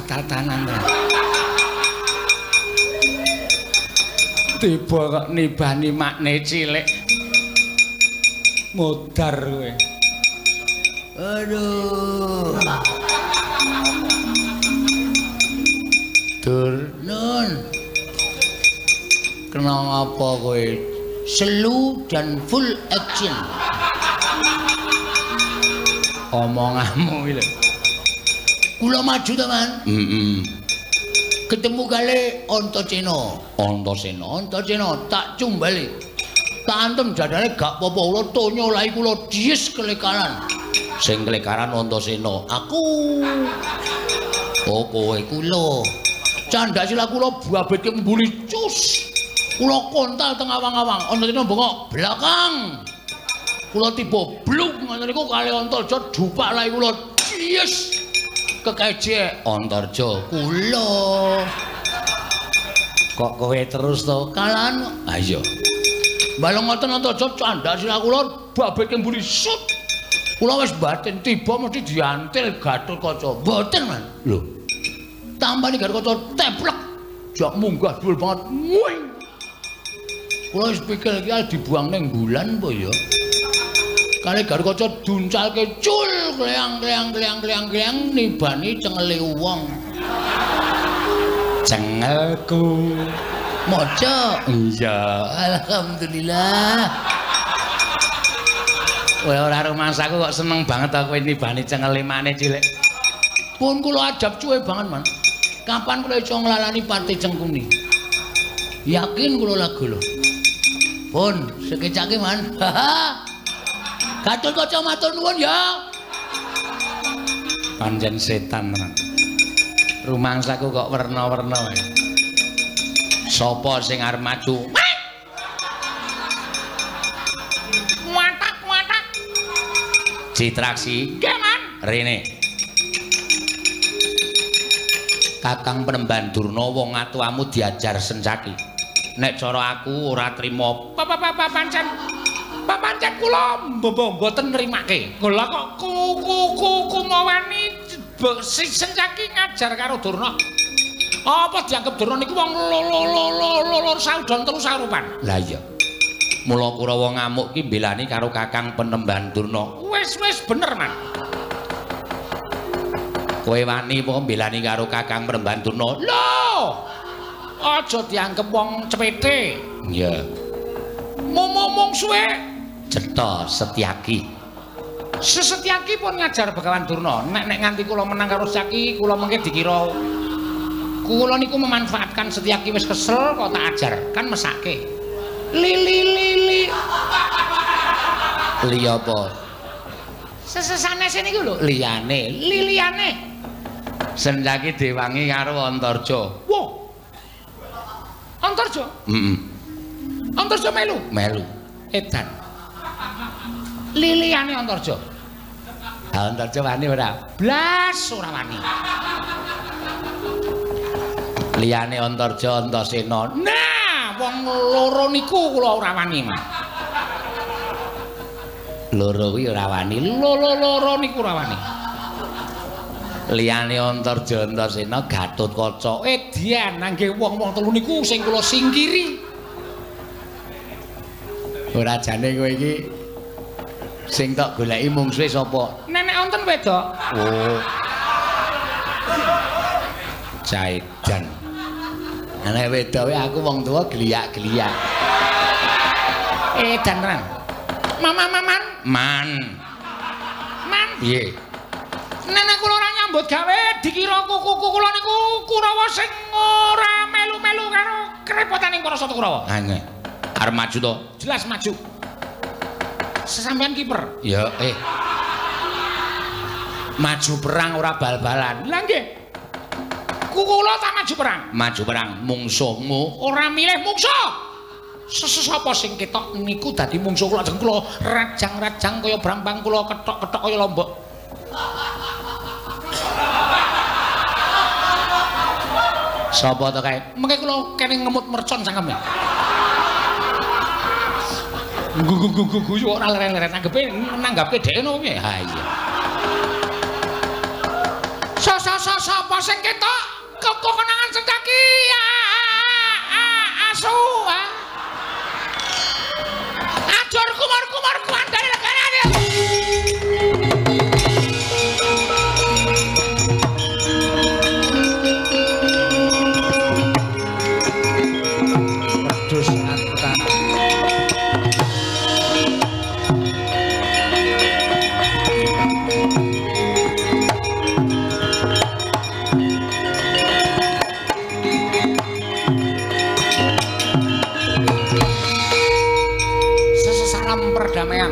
Tatanan tiba kok nibani makne cilik modar kowe. Aduh Dur Nun kena apa kowe selu dan full action omonganmu iki lho. Kula maju teman. Ketemu kali Antasena. Antasena tak cumbali. Tak antem jadane gak apa-apa kula tonya lahi kula dies kelekaran. Sing kelekaran Antasena. Aku. Oh kowe kula. Candhak sila kula babetke mbuli cus. Kula kontal teng awang-awang. Antasena bengok belakang. Kula tiba bluk ngoten niku kali Antarja dupak lahi kula dies. Kekeje Antarja kula kok kowe terus to kalan ayo balong ngoten Antarja candhak sira kula babetke mburi sut kula wis batin tiba mesti diantil Gatotkaca mboten man lho tampani Gatotkaca teplek jak munggah dhuwur banget muing kula wis pikir iki dibuang ning bulan apa ya kali Gatotkaca duncalke cul kleang nibani cengele wong. Cengelku. Moco. Iya, alhamdulillah. Kowe ora rumangsaku kok seneng banget aku nibani cengele maneh cilik. Pun kula ajab cuwe banget, Man. Kapan kula iso nglalani Pati Cengkuni? Yakin kula lagu lho. Pun sekecake, Man. Gatotkaca matur nuwun ya. Panjen setan tenan. Rumangsaku kok werna-werna wae. Sapa sing arep maju? Watak. Citraksi. Nggih, Man. Rene. Kakang Penemban Durna wong atuamu diajar Sencaki. Nek cara aku ora trima. Pancen kula mboten nrimake. Lha kok kumawani Sencaki ngajar karo Durna. Apa dianggap Durna niku wong loro saudon telu sarupan? Lah iya. Mula Kurawa ngamuk ki mbelani karo Kakang Penemban Durna. Wis bener, Man. Kowe wani apa mbelani karo Kakang Penemban Durna? Lho. Aja dianggep wong cepete. Iya. Momong suwe cetha Setyaki. Setyaki pun ngajar Begawan Durna. Nek nganti kula menang karo Setyaki, kula mengke dikira kula niku memanfaatkan Setyaki wis kesel kok tak ajar. Kan mesake. Li apa? Sanesane niku lho. Liyane. Setyaki diwangi karo Antarja. Wah. Antarja? Heeh. Antarja melu. Edan. Liliyane Antarja. Antarja wani ora? Blas ora wani. Liyane Antarja Antasena. Nah, wong loro niku kula ora wani, Mas. Loro kuwi ora wani. Loro niku ora wani. Liyane Antarja Antasena Gatotkaca. Edian nangge wong-wong telu niku sing kula singkiri. Ora jane kowe iki sing tak goleki mungsuhe sapa? Nenek wonten wedok. Oh. Caidan. Nenek wedoke aku wong tuwa geliyak-geliyak. Dan ran. Man. Piye? Nenek kula ora nyambut gawe dikira kuku kula niku Kurawa sing ora melu-melu karo kerepotaning para Sata Kurawa. Ha nggih. Arep maju to? Jelas maju. Sesampean kiper. Ya, maju perang ora bal-balan. Lah nggih. Kula tak maju perang. Maju perang mungsuhmu ora milih mungsuh. Sapa sing ketok niku dadi mungsuh kula ajeng kula rajang-rajang kaya brambang kula ketok-ketok kaya lombok. Sapa to kae? Mengke kula kene ngemut mercon sangkem. Guyu ora leren-leren nanggapke dhek ngono piye? Ha iya. Sapa sing ketok kekonangan Setyaki? Asu. Ajur kumur-kumur kuandane negarane. Wedhus antan. Perdamaian.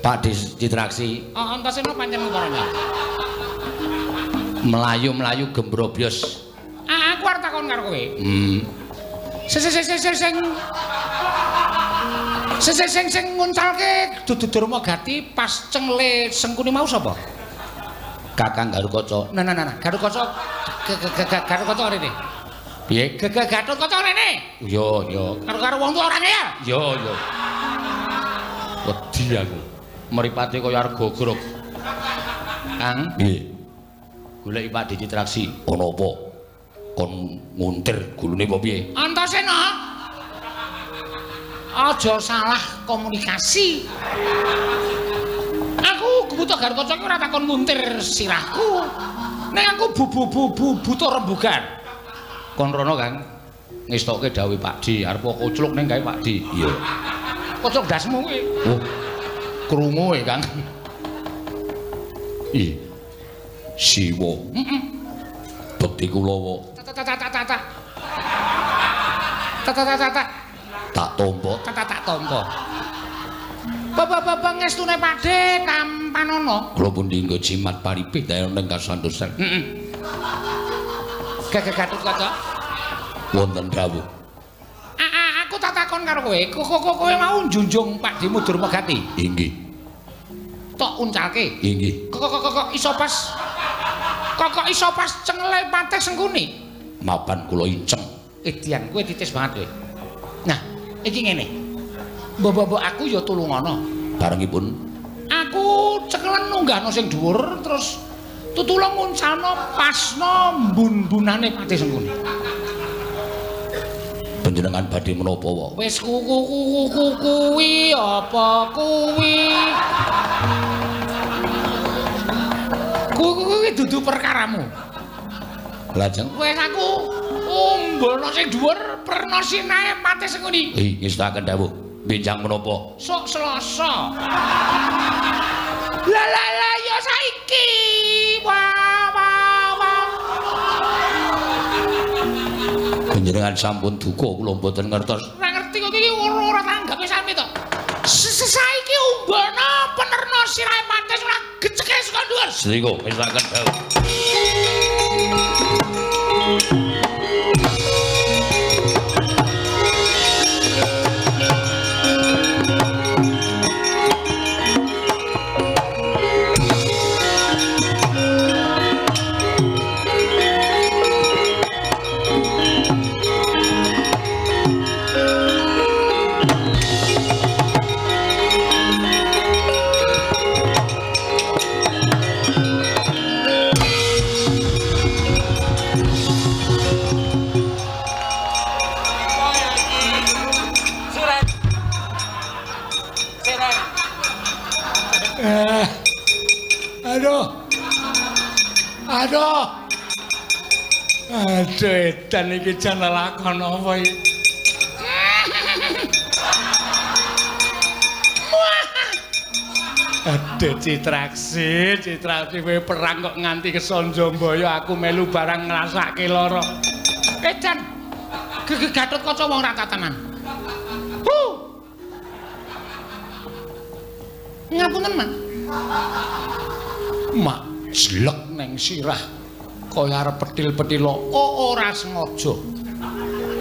Pak Citraksi. Antasena pancen ukarane. Melayu-melayu gembrobyos. Aku arep takon karo kowe. Sing nguncalke dudu Durmagati pas cengle Sengkuni mau sapa? Kakang Garukaca. Nah. Garukaca rene. Piye? Gatotkaca rene. Yo. Karo wong tuwa orane ya? Yo. Wedi aku. Mripate kaya arep gogrok. Kang, piye? Goleki Pak Citraksi. Ana apa? Kon nguntir gulune apa piye? Antasena. Aja salah komunikasi. Aku butuh Garukaca ki ora takon nguntir sirahku. Nek aku butuh rembugan. Kon rono Kang ngestokke dawuh Pak Di arep kocluk ning gawe Pak Di. Iya. Kocluk dasmu kuwi. Oh. Krungu Kang. Ih. Siwa. Bekti Kulawa. Tak tompo. Tak tompo. Bapak ngestune Pakde Kampanono. Kula pun dienggo jimat paripe dayon ning kasantosan. Gatotkaca. Wonten dawuh. Aku tak takon karo kowe. Kowe mau njunjung Pak Dimudur Megati? Inggih. Tok uncalke. Inggih. Kok iso pas cengle Patih Sengkuni. Mapan kula inceng. Edian kowe titis banget kowe. Nah, iki ngene. Mbok aku ya tulungono. Barengipun aku cekelen nunggahno sing dhuwur terus tutulung nguncalno pasno mbun-bunane Patih Sengkuni. Panjenengan badhe menapa wae? Wis kuwi apa kuwi? Kuwi dudu perkaramu. Lajeng wis aku umbono sing dhuwur perna sinae Patih Sengkuni. Ngestaken dawuh. Benjang menapa? Sok Selasa. Lah ya saiki. Panjenengan sampun duka kula mboten ngertos. Ora ngerti kok iki ora tanggape sami to. Saiki umbono penerno sirahe Patih ora geceke saka dhuwur. Sriko ngestaken dawuh. Aduh, edan iki jan lakon apa iki? Aduh, Citraksi kowe perang kok nganti kesonjombaya aku melu barang ngrasake lara. Edan. Gatotkaca wong ra tatanan. Ngapunten, Man. Mak jlek neng sirah. Kaya arep petil-petil ora sengaja.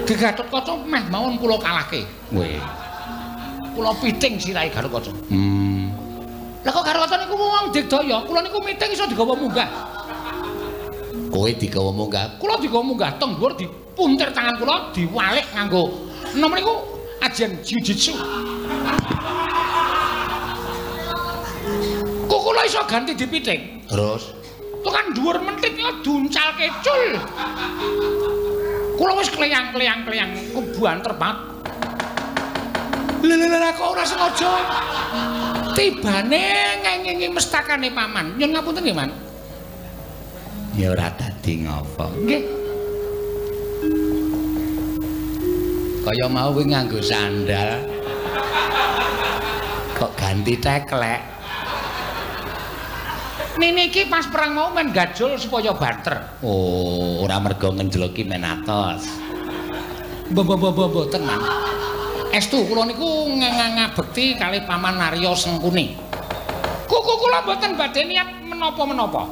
Gatotkaca meh mawon kula kalahke. Weh. Kula piting sirahe Gatotkaca. Lah kok Gatotkaca niku wong digdaya, kula niku miting iso digawa munggah. Kowe digawa munggah? Kula digawa munggah teng dhuwur dipuntir tangan kula diwalik nganggo nom niku ajian jiu-jitsu. Kok kula iso ganti dipiting? Terus tekan dhuwur mentit ya duncal kecul. Kula wis kleyang kebuanter banget. Lha kok ora sengaja. Tibane ngengingi mestakane paman. Nyun ngapunten nggih, Man. ya ora dadi ngapa. Nggih. Kaya mau kuwi nganggo sandal. Kok ganti teklek. Niki pas perang mau men gajul supaya banter. Oh, ora mergo ngenjloki men atos. Mboten, Man. Estu kula niku ngabekti kalih Paman Narya Sengkuni. Kuku kula mboten badhe niat menapa-menapa.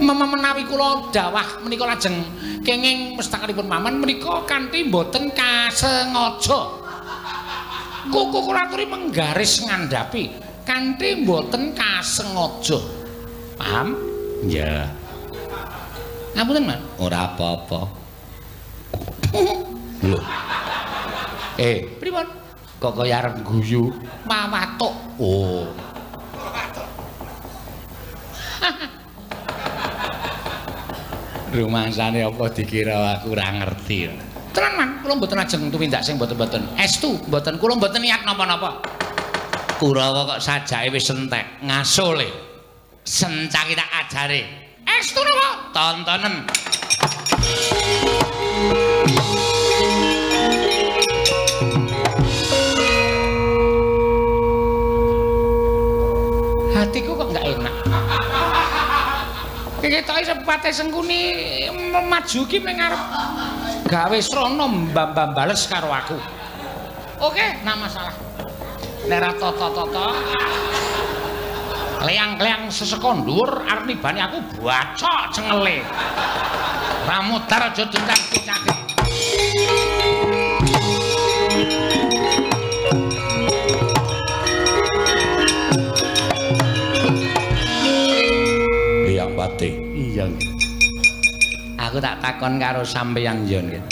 Menawi kula dawah menika lajeng kenging mestakanipun Paman menika kanthi mboten kasengaja. Kuku kula aturi menggaris ngandhapi kanthi mboten kasengaja. Paham? Ya. Ngapunten, Man. Ora apa-apa. Lho. Pripun? Kok kaya arep guyu? Mawatuk. Oh. Rumangsane apa dikira aku ora ngerti. Tenan, Man, kula mboten ajeng tumindak sing mboten-mboten. Estu, mboten kula mboten niat napa-napa. Kurawa kok sajake wis entek, ngasule. Sencaki tak ajare. Estu napa? Tontonen. Hatiku kok enggak enak. Ketoke sepate Sengkuni maju ki ning ngarep gawe srana mbam-mbam bales karo aku. Oke, nah masalah. Nek ra tata-tata kleang-kleang seseka ndur arep nibani aku bacok cengele. Pramudar aja dendang kucake. Hyang Pati. Iya. Aku tak takon karo sampeyan yo nggih.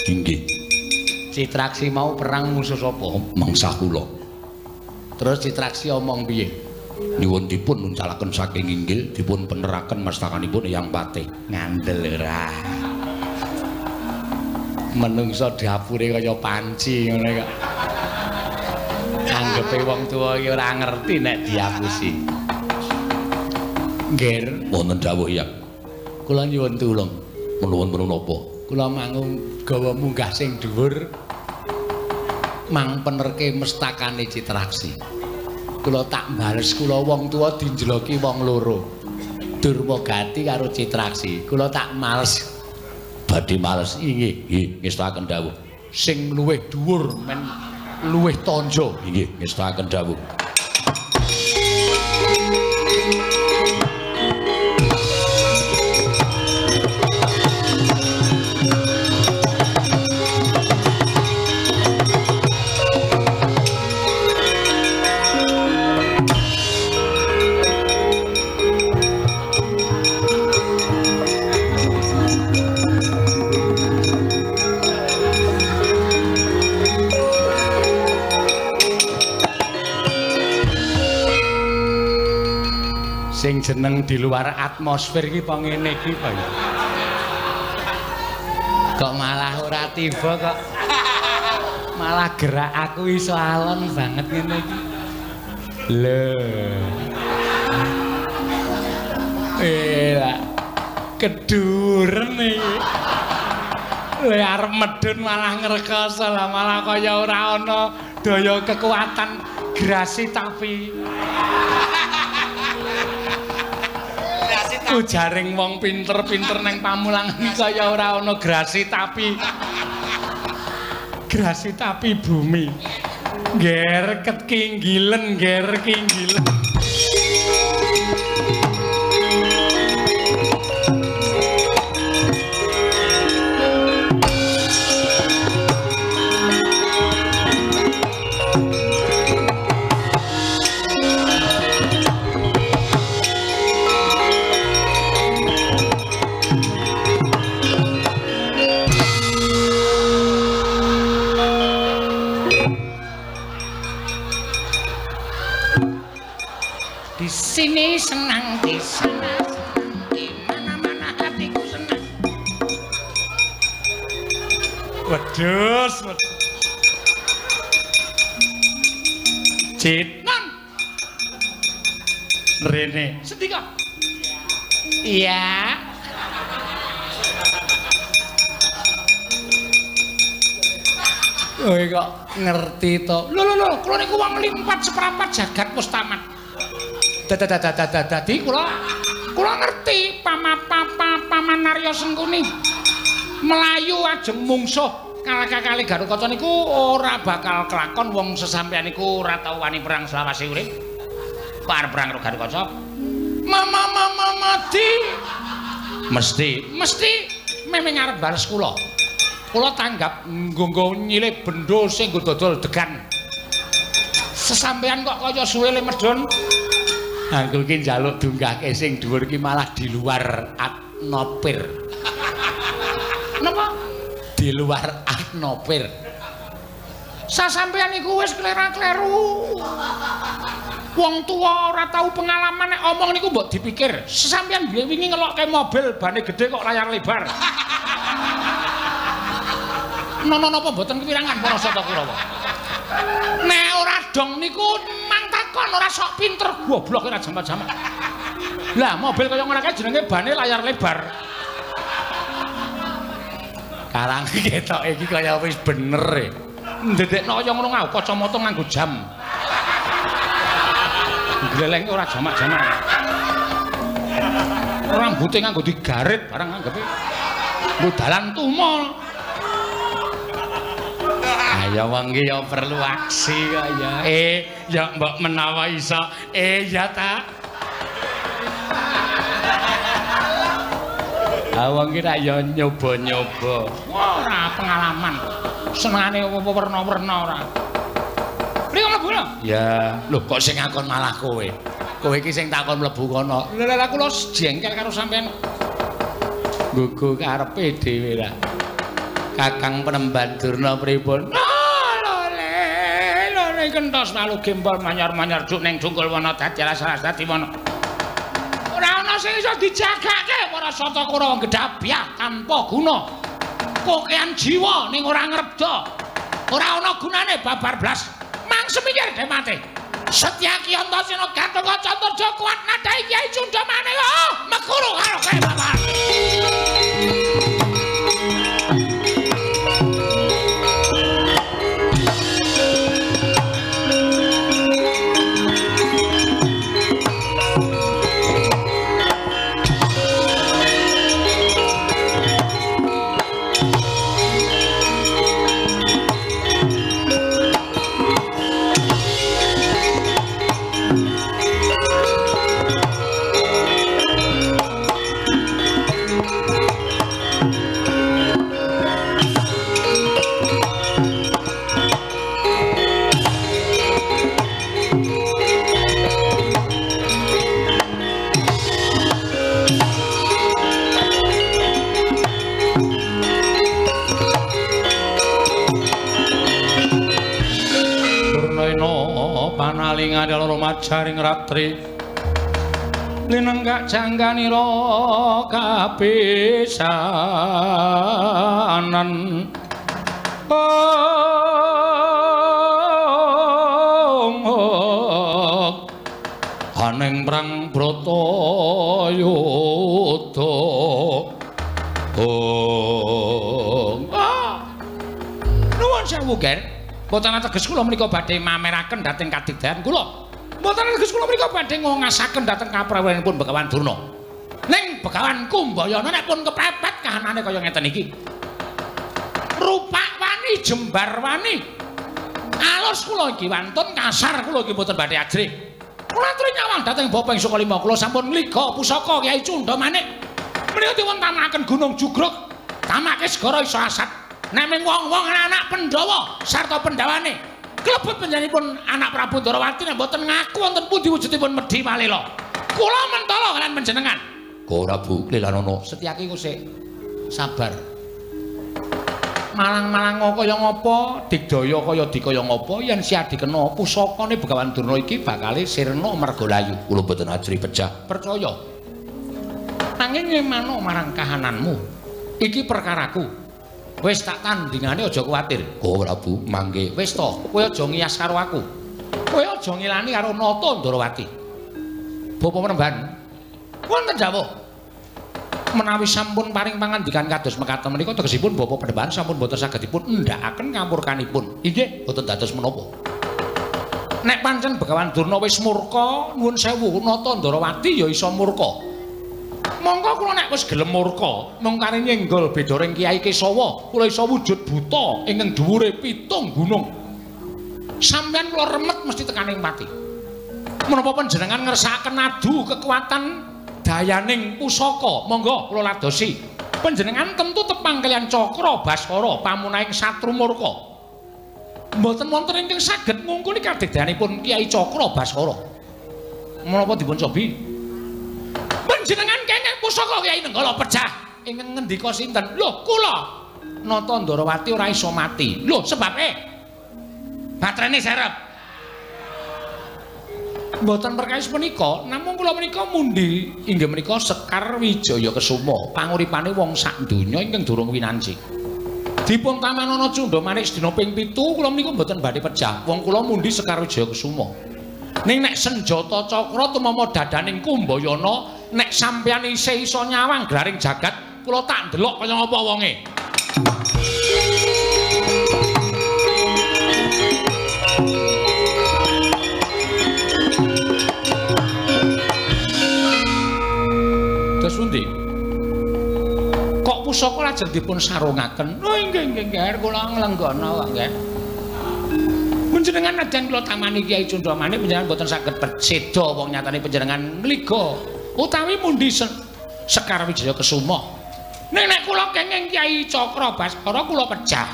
Inggih. Citraksi mau perang musuh sapa? Mangsa kula. Terus Citraksi omong piye? Nyuwun dipun nuncalaken saking inggil dipun peneraken mastakanipun Hyang Pati. Ngandel ora. Menungso dapure kaya panci ngene kok. Anggepe wong tuwa iki ora ngerti nek diapusi. Nggih, Wonten dawuh Hyang. kula nyuwun tulung. Menuwun menapa? Kula mangung gawa munggah sing dhuwur mang penerke mestakane Citraksi. Kula tak bales kula wong tuwa dinjloki wong loro. Durmagati karo Citraksi. Kula tak males. Badhe males inggih, nggih ngestaken dawuh. Sing luwih dhuwur men luwih tanja. Inggih ngestaken dawuh. Sing jeneng di luar atmosfer iki apa ngene iki Pak? Kok malah ora tiba kok. Malah gerak aku iso alon banget ngene iki. Lho. Keduren iki. Lha arep medun malah ngrekoso lah malah kaya ora ana daya kekuatan grasi tapi jaring wong pinter-pinter neng Pamulangan kaya ora ana grasi tapi bumi. Ger kinggilen, ger kinggilen. Sini senang di sana senang di mana-mana hatiku senang. Wedhus. Cinan. Rene. Sedih kok. Iya. Kowe kok ngerti to. Lho, kula niku wong limpat seprapat jagat wis tamat. Dadi kula ngerti paman Narya Sengkuni melayu ajeng mungsuh kalih Garukaca niku ora bakal kelakon wong sesampeyan niku ora tau wani perang selawase urip. Par perang karo Garukaca. Mati. Mesti memeng arep bales kula. Kula tanggap nggo nyilih bendho sing nggo dodol degan. Sesampeyan kok kaya suwe le medhun. Aku ki njaluk dunggahke sing dhuwur ki malah di luar atmosfer. Napa? Di luar atmosfer. Sasampeyan iku wis klera-kleru. Wong tuwa ora tau pengalaman nek omong niku mbok dipikir. Sasampeyan wingi ngelokke mobil bane gedhe kok layar lebar. Nono napa mboten kepirangan para Sata Kurawa? Nek ora dong niku takon ora sok pinter goblok ora jamak-jamak. Lah mobil kaya ngono kae jenenge bane layar lebar. Karang ketok iki kaya wis bener e. Ndedekno kaya ngono ngau kacamata nganggo jam. Gleleng ora jamak-jamak. Rambuté nganggo digarit barang anggepe. Nggo dalan tumol. Ya wong iki ya perlu aksi kaya. Ya mbok menawa iso. Ya ta. Wong ki rak ya nyoba-nyoba. Ora pengalaman. Senengane apa werna-werna ora. Mriko mlebu lho. Ya, lho kok sing ngakon malah kowe. Kowe iki sing takon mlebu kono. Lah kula jengkel karo sampean. Gugu karepe dhewe ra. Kakang Penemban Durna pripun? Lho kentos malu gempol manyar-manyar juk ning Dungkul Wana dadi alas-alas dadi mono. Ora ana sing iso dijagake para sata kura wong gedhabiah tanpa guna. Kokean jiwa ning ora ngrebda. Ora ana gunane babar blas. Mang semikir dhe mate. Setyaki Antasena Gatotkaca Antarja kuat nadai Kyai Cundamane. Oh, mekuru karo kowe babar. Panalingan loro majaring ratri linenggak jangganira kapisanan aning prang Bratayuda nuwun sewu Ger. Mboten ateges kula menika badhe mameraken dhateng kadigdayan kula. Mboten ateges kula menika badhe ngongasaken dhateng kaprawanipun Begawan Durna. Ning Begawan Kumbayana nek pun kepepet kahanane kaya ngeten iki. Rupak wani jembar wani. Alus kula iki wantun kasar kula iki mboten badhe ajrih. Kula aturi nyawang dhateng Bapa ing Sukalima kula sampun ngliga pusaka Kyai Cundamanik. Menika dipun tamakaken Gunung Jugruk. Tamake segara isa asat. Nek ming wong-wong anak Pandhawa sarta Pandhawane klebet panjenenganipun anak Prabu Ndarawati nek mboten ngaku wonten pundi wujudipun medhi malela. Kula mentala kalian panjenengan. Ora Bu, Lelanana. Setyaki ku sik sabar. Malang-malang kaya ngapa, digdaya kaya dikaya ngapa yen siadi kena pusakane Begawan Durna iki bakale sirna margalayu. Kula mboten ajri pecah. Percaya. Nanging ngemano marang kahananmu. Iki perkaraku. Wis tak tandingane aja kuwatir. Ora Bu, mangke. Wis to, kowe aja ngias karo aku. Kowe aja ngilani karo Nata Ndarawati. Bapa Penemban. Wonten dawuh. Menawi sampun paring pangandikan kados mekaten menika tegesipun Bapa Penemban sampun boten saged dipun endhakaken kampurkanipun. Inggih, boten dados menapa. Nek pancen Begawan Durna wis murka, nuwun sewu Nata Ndarawati ya iso murka. Monggo kula nek wis gelem murka, mung kare nyenggol beda ring Kyai Kesawa, kula iso wujud buta ingkang dhuwure 7 gunung. Sampeyan kula remet mesti tekaning pati. Menapa panjenengan ngersakaken adu kekuatan dayaning pusaka, monggo kula ladosi. Panjenengan tentu tepang kalian Cakra Baskara pamunahing satru murka. Mboten wonten ingkang saged ngungkuli kadigdayanipun Kyai Cakra Baskara. Menapa dipun cobi? Panjenengan kenging pusaka Kyai Nenggala pecah. Ingkang ngendika sinten? Lho, kula. Nata Ndarawati ora iso mati. Lho, sebabe batrene serep. Mboten perkawis menika, namung kula menika mundi inggih menika Sekar Wijaya Kesuma, panguripane wong sak donya ingkang durung winanci. Dipun tamanana Cundamanik sedina ping 7 kula menika mboten badhe pecah. Wong kula mundi Sekar Wijaya Kesuma. Ning nek senjata cakra tumama dadaning Kumbayana, nek sampeyan isih iso nyawang glaring jagat, kula tak ndelok kaya ngapa wonge. Terus pundi? Kok pusaka lajeng dipun sarungaken? Oh inggih kula nglenggana kok nggih. Panjenengan nadyan kula tamani Kyai Cundamanik panjenengan boten saged seda wong nyatane panjenengan ngliga utawi mundi Sekar Wijaya Kesuma. Nek kula kenging Kyai Cakra Baskara kula pejah.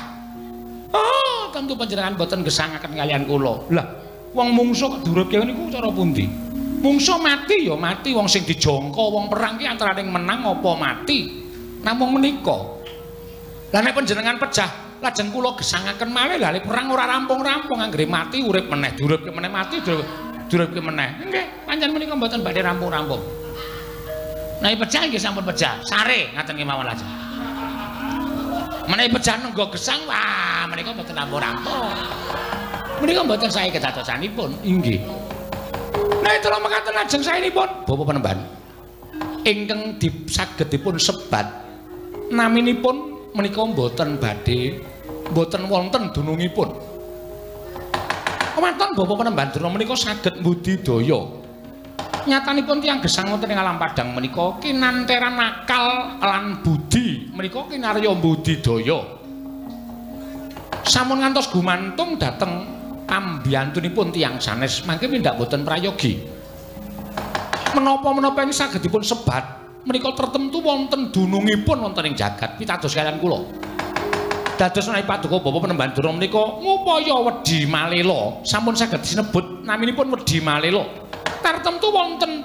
Oh, tentu panjenengan boten gesangaken kalian kula. Lah, wong mungsuh kok duripke niku cara pundi? Mungsuh mati ya mati, wong sing dijangka wong perang ki antaraning menang apa mati. Namung menika. Lah nek panjenengan pejah, lajeng kula gesangaken malih lah perang ora rampung-rampung anggere mati urip meneh, duripke meneh mati duripke meneh. Nggih, pancen menika mboten badhe rampung-rampung. Nah, pejah nggih sampun pejah. Sare ngaten kemawon lajeng. Menawi pejah nenggo gesang, wah menika mboten rampung-rampung. Menika mboten sae kedadosanipun. Inggih. Nah, itu lho mekaten lajeng saenipun Bapak Panembahan. Ingkang saged dipun sebat naminipun menika mboten badhe mboten wonten dunungipun. Kemanten Bapak Panembahan Durna menika saged mbudidaya. Nyatanipun tiyang gesang wonten ing alam padang menika kinanteran akal lan budi menika kinarya mbudidaya. Sampun ngantos gumantung dhateng ambiyantunipun tiyang sanes mangke pindak boten prayogi. Menapa-menapa ing saged dipun sebat menika tertentu wonten dunungipun wonten ing jagat pitados kaliyan kula. Dados menawi paduka Bapak Panembahan Durna menika ngupaya Wedi Malela sampun saged sinebut naminipun Wedi Malela. Tartemtu wonten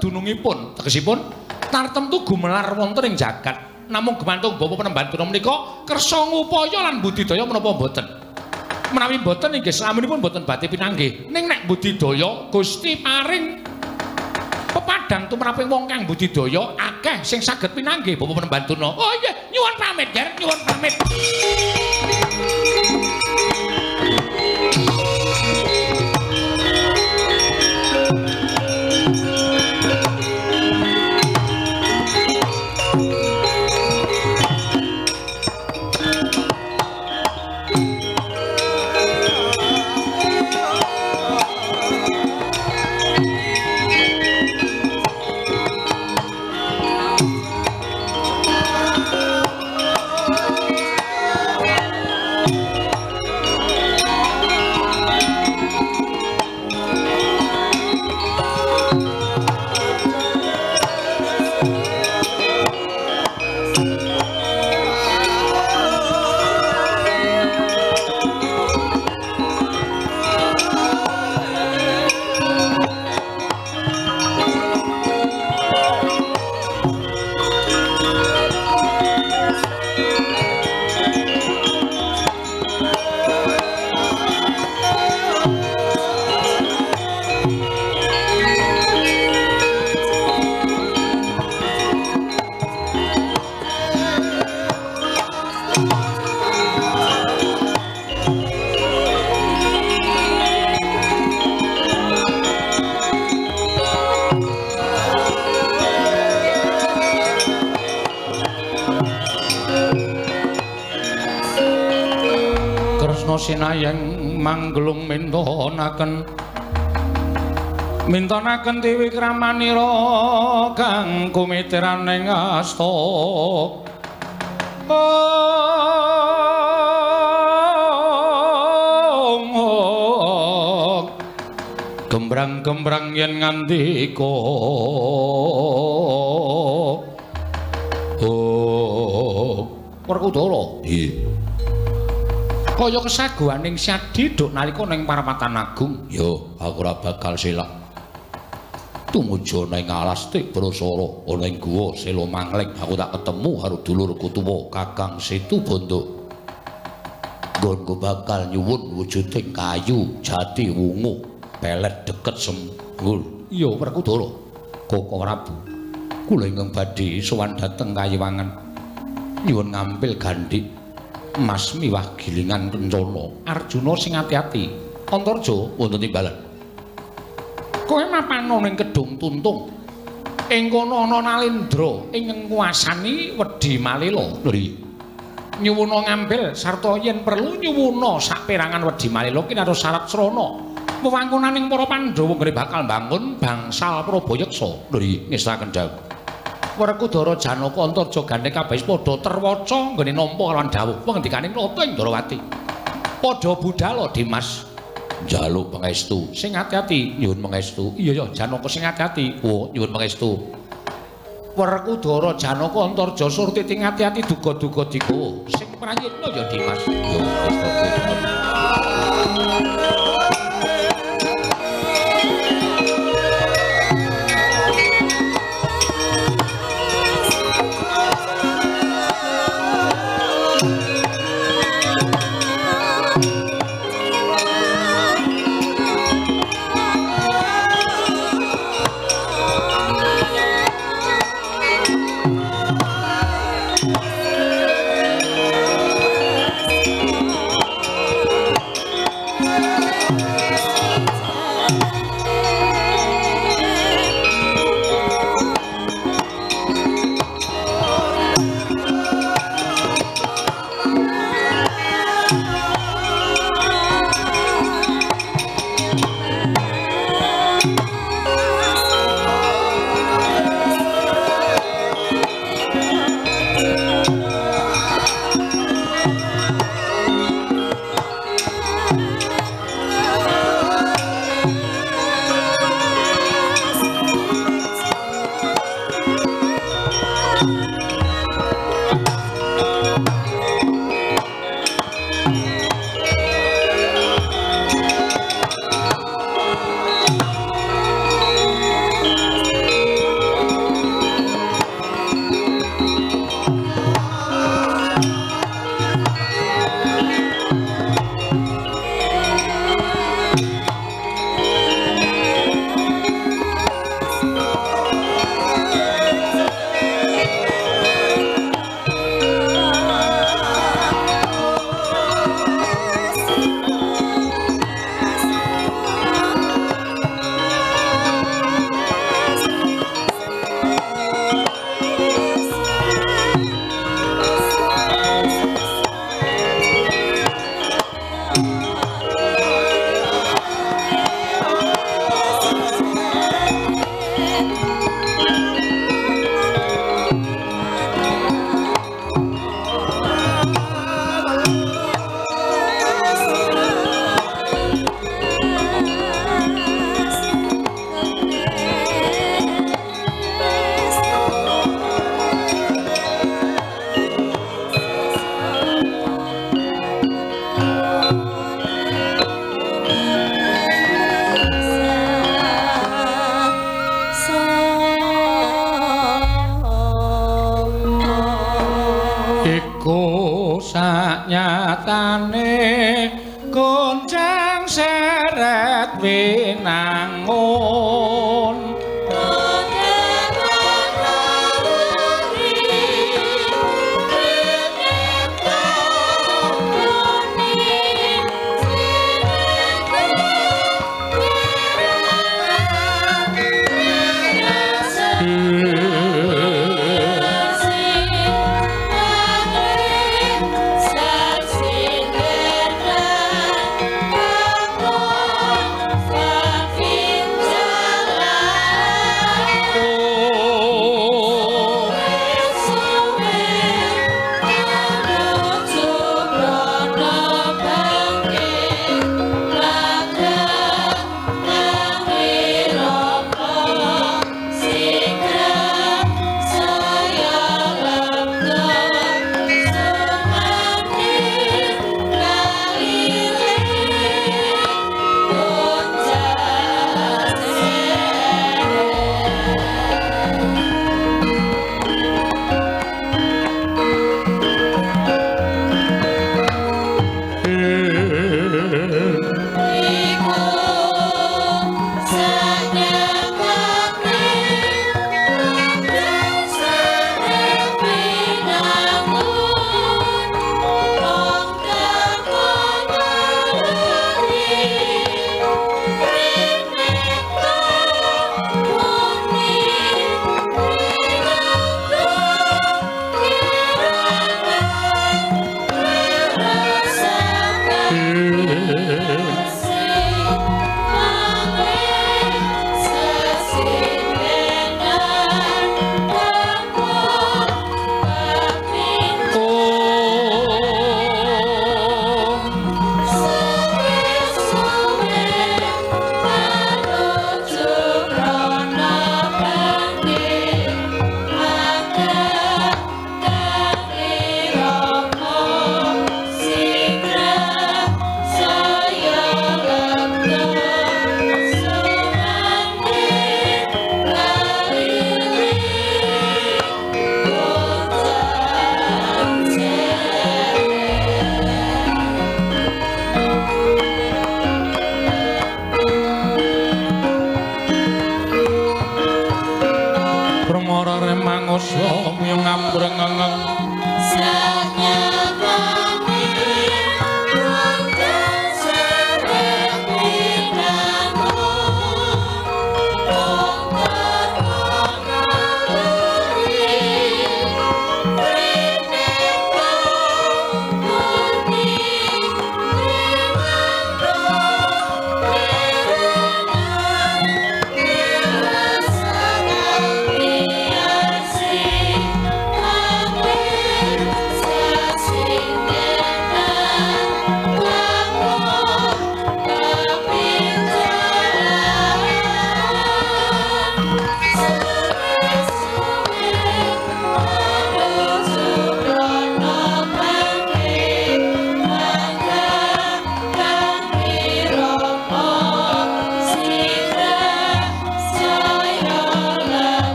dunungipun tegesipun tartemtu gumelar wonten ing jagat namung gumantung Bapak Panembahan Durna menika kersa ngupaya lan budidaya menapa mboten menawi mboten inggih saminipun mboten badhe pinanggih ning nek budidaya Gusti paring pepadang tumraping wong kang budidaya akeh sing saged pinanggih Bapak Panembahan Durna. Oh iya nyuwun pamit Ger nyuwun pamit. Sinayeng manglung mintonaken dewi kramanira kang kumitiraning asta gembrang-gembrang yen ngandika Werkudara kaya kesaguhaning Syadi duk nalika ning Paramatan Agung. Yo, aku ora bakal silak. Tumuju ning alas Tik Brasara ana ing guwa Sela Mangling aku tak ketemu karo dulurku tuwa Kakang Setu Bondo. Nggonku bakal nyuwun wujuding kayu jati wungu pelet deket Sembul. Iya, Werkudara. Koko Prabu. Kula ingkang badhe sowan dhateng Kayiwangan. Nyuwun ngambil gandhik Mas miwah gilingan rencana. Arjuna sing ati-ati. Antarja wonten timbalan. Kowe mapan ning Kedung Tuntung. Ing kono ana Nalendra ing nguasani Wedi Malela. Lho. Nyuwuna ngambil sarta yen perlu nyuwuna saperangan Wedi Malela kinarya syarat srana. Wewangkunaning para Pandhawa nggih bakal mbangun bangsal Prabayeksa. Lho, ngestaken dawuh. Werkudara Janaka Antarja gandheng kabeh padha terwaca nggone nampa kalawan dawuh pangendikaning Nata ing Darawati. Padha budhal Dimas njaluk pangestu. Sing ati-ati nyuwun pangestu. Iya ya Janaka sing ati-ati. Oh, nyuwun pangestu. Werkudara Janaka Antarja surti ting ati-ati duga-duga digawa. Sing prayitna ya Dimas. Ya wis nyatane goncang seret winangun Saksi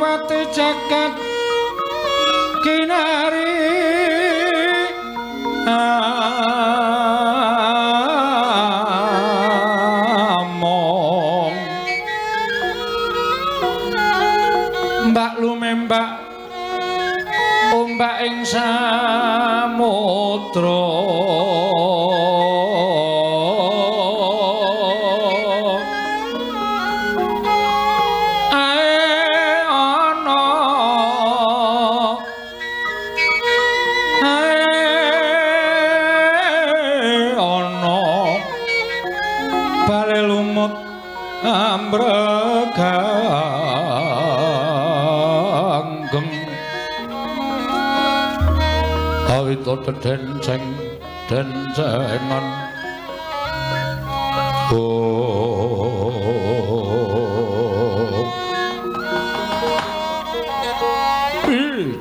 mati jagat kinari among mbak lumembak ombak ing samudra ambreganggeng awita denceng dencengan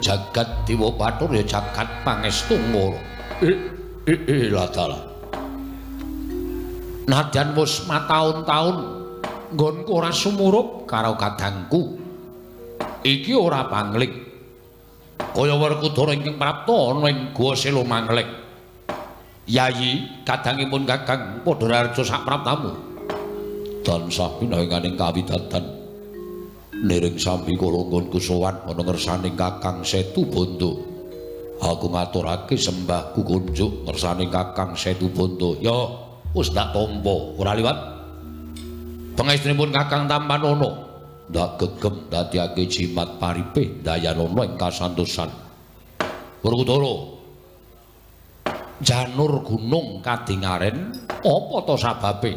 jagat dewa bathur ya jagat pangestu ngoro latala nadyan wis mataun-taun nggonku ora sumurup karo kadangku iki ora pangling kaya Werkudara ingkang prapta ana ing Guwa Sela Mangling yayi kadangipun Kakang Padhararja sak praptamu tansah pinanganing kawidadan niring sambi kula nggonku sowan ana ngersaning Kakang Setu Banda aku ngaturake sembahku kunjuk ngersaning Kakang Setu Banda ya wis tak tampa ora liwat pangestrinipun Kakang Tampanana ndak gegem dadiake jimat paripe dayanana ing kasantosan Werkudara janur gunung kadingaren apa ta sababe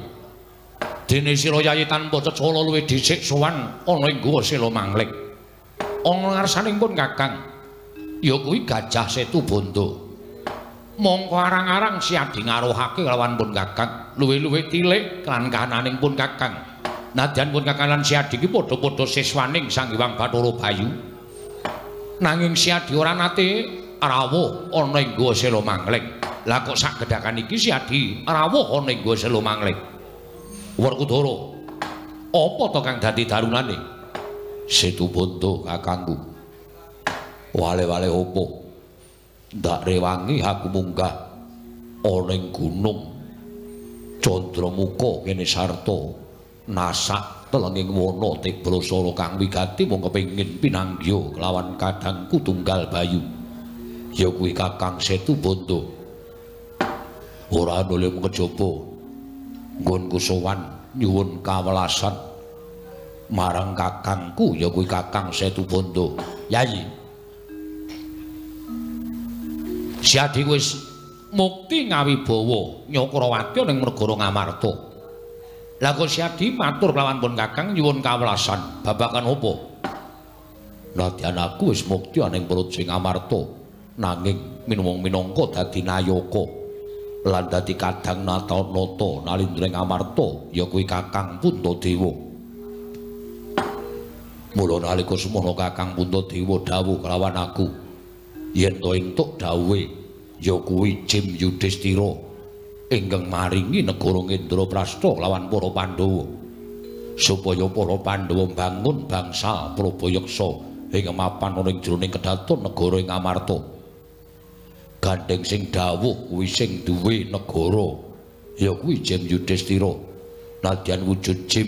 dene sira yayi tanpa cecala luwih dhisik sowan ana ing Guwa Sela Mangling ana ngarsanipun Kakang ya kuwi Gajah Setu Banda mongko arang-arang siadi ngaruhake lawan pun Kakang luwih-luwih tilik kan kananing pun Kakang nadyan pun Kakang lan siadi iki padha-padha siswaning Sang Hyang Bathara Bayu nanging siadi ora nate rawuh ana ing Guwa Sela Mangling lah kok sak gedhakan iki siadi rawuh ana ing Guwa Sela Mangling Werkudara apa to kang dadi darunane Setu Banda kakangku wale-wale opo ndak rewangi aku munggah ana ing gunung Candramuka kene sarta nasak telenging wana Tebrasara kang wigati mung kepengin pinanggya kelawan kadangku tunggal bayu ya kuwi Kakang Setu Banda ora ana mung kejaba nggonku sowan nyuwun kawelasan marang kakangku ya kuwi Kakang Setu Banda yayi siadi wis mukti ngawibawa Nyakrawati ning negara Ngamarta lah kok siadi matur kelawan pun Kakang nyuwun kawelasan babagan apa nadyan aku wis mukti ning perut sing Ngamarta nanging minangka dadi nayaka lan dadi kadang nata-nata nalindring Ngamarta ya kuwi Kakang Puntadewa mula nalika semono Kakang Puntadewa dawuh kelawan aku yen to entuk dawuhe ya kuwi Jim Yudhistira ingkang maringi negara Indraprastha lawan para Pandhawa supaya para Pandhawa mbangun bangsa Prabayaksa ing mapan ana ing jroning kedaton negara ing Ngamarta gandeng sing dawuh kuwi sing duwe negara ya kuwi Jim Yudhistira nadyan wujud Jim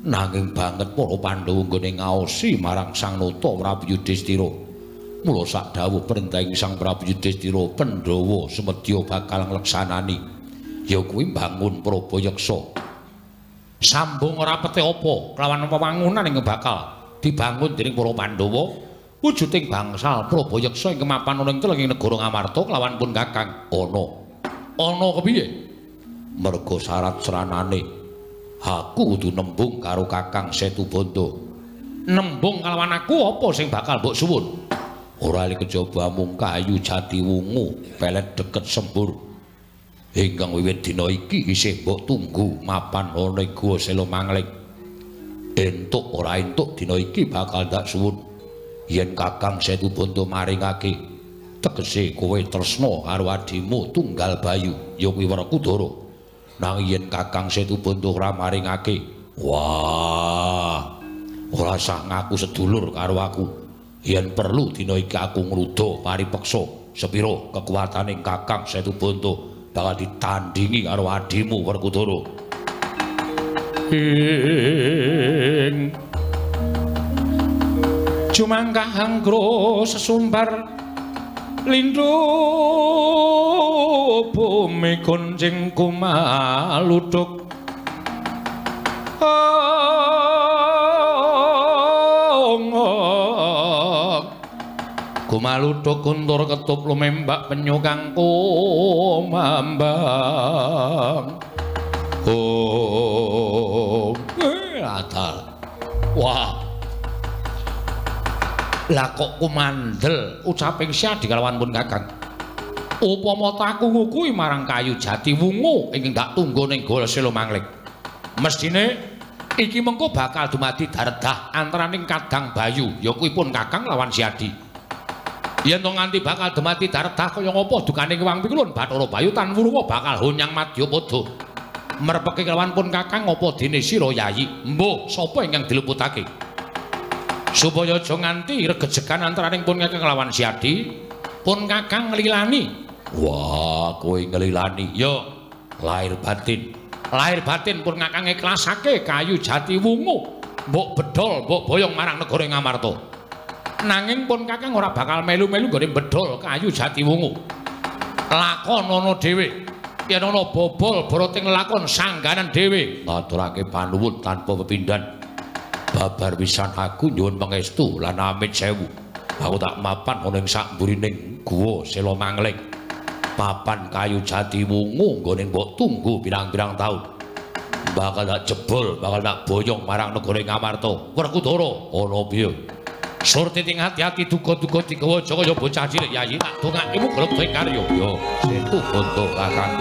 nanging banget para Pandhawa nggone ngaosi marang Sang Nata Prabu Yudhistira mula sak dawuh perintahing Sang Prabu Yudhistira Pandhawa semedya bakal ngleksanani ya kuwi mbangun Prabayaksa sambung ora pete apa kelawan pembangunan ing bakal dibangun dening para Pandhawa wujuding bangsal Prabayaksa ing kemapan ana ing telenging negara Ngamarta kelawan pun Kakang ana kepiye merga syarat seranane aku kudu nembung karo Kakang Setu Banda nembung kelawan aku apa sing bakal mbok suwun ora li kejaba mung kayu jati wungu pelet deket sembur ingkang wiwit dina iki isih mbok tunggu mapan ana ing Guwa Sela Mangling entuk ora entuk dina iki bakal dak suwun yen Kakang Setu Banda maringake tegese kowe tresna karo adimu tunggal bayu ya kuwi Werkudara nanging yen Kakang Setu Banda ora maringake wah ora sah ngaku sedulur karo aku. Yen perlu dina iki aku ngruda paripeksa sepiro kekuwataning Kakang Setubanta bakal ditandingi karo adimu Werkudara. Jumangkah anggro sesumbar lindhu bumi gonjing kumaluduk kumaluduk kuntur ketup lumembak penyu kang kumambang atal wah lah kok kumandel ucaping Syadi kalawan pun Kakang upama taku ngukui marang kayu jati wungu ingkang dak tunggu ning gol Sela Mangling mestine iki mengko bakal dumadi daredah antaraning Kadang Bayu ya kuwi pun Kakang lawan Syadi yen to nganti bakal dumadi daredah kaya ngapa dukaning Wang Pikulun Bathara Bayu tan wurunga bakal hunyang Madyapada merpeki kalawan pun Kakang apa dene sira Yayi mbuh sapa ingkang diluputake supaya aja nganti regejegan antaraning pun Kakang lawan Syadi pun Kakang nglilani wah kowe nglilani ya lahir batin pun Kakang ikhlasake kayu jati wungu mbok bedol mbok boyong marang negara Ngamarta nanging pun Kakang ora bakal melu-melu nggone bedol kayu jati wungu lakon ana dhewe yen ana bobol boroting lakon sangganan dhewe ngaturake panuwun tanpa pepindhan babar pisan aku nyuwun pangestu lan amit sewu aku tak mapan ana ing sakmburining guwa Sela Mangling papan kayu jati wungu nggone mbok tunggu pirang-pirang taun bakal tak jebol bakal tak boyong marang negara Ngamarta Werkudara ana piye surti ting hati-hati duga-duga digawa Jaya bocah cilik Yayi tak dongake mu grep karya ya Setubanta Kakang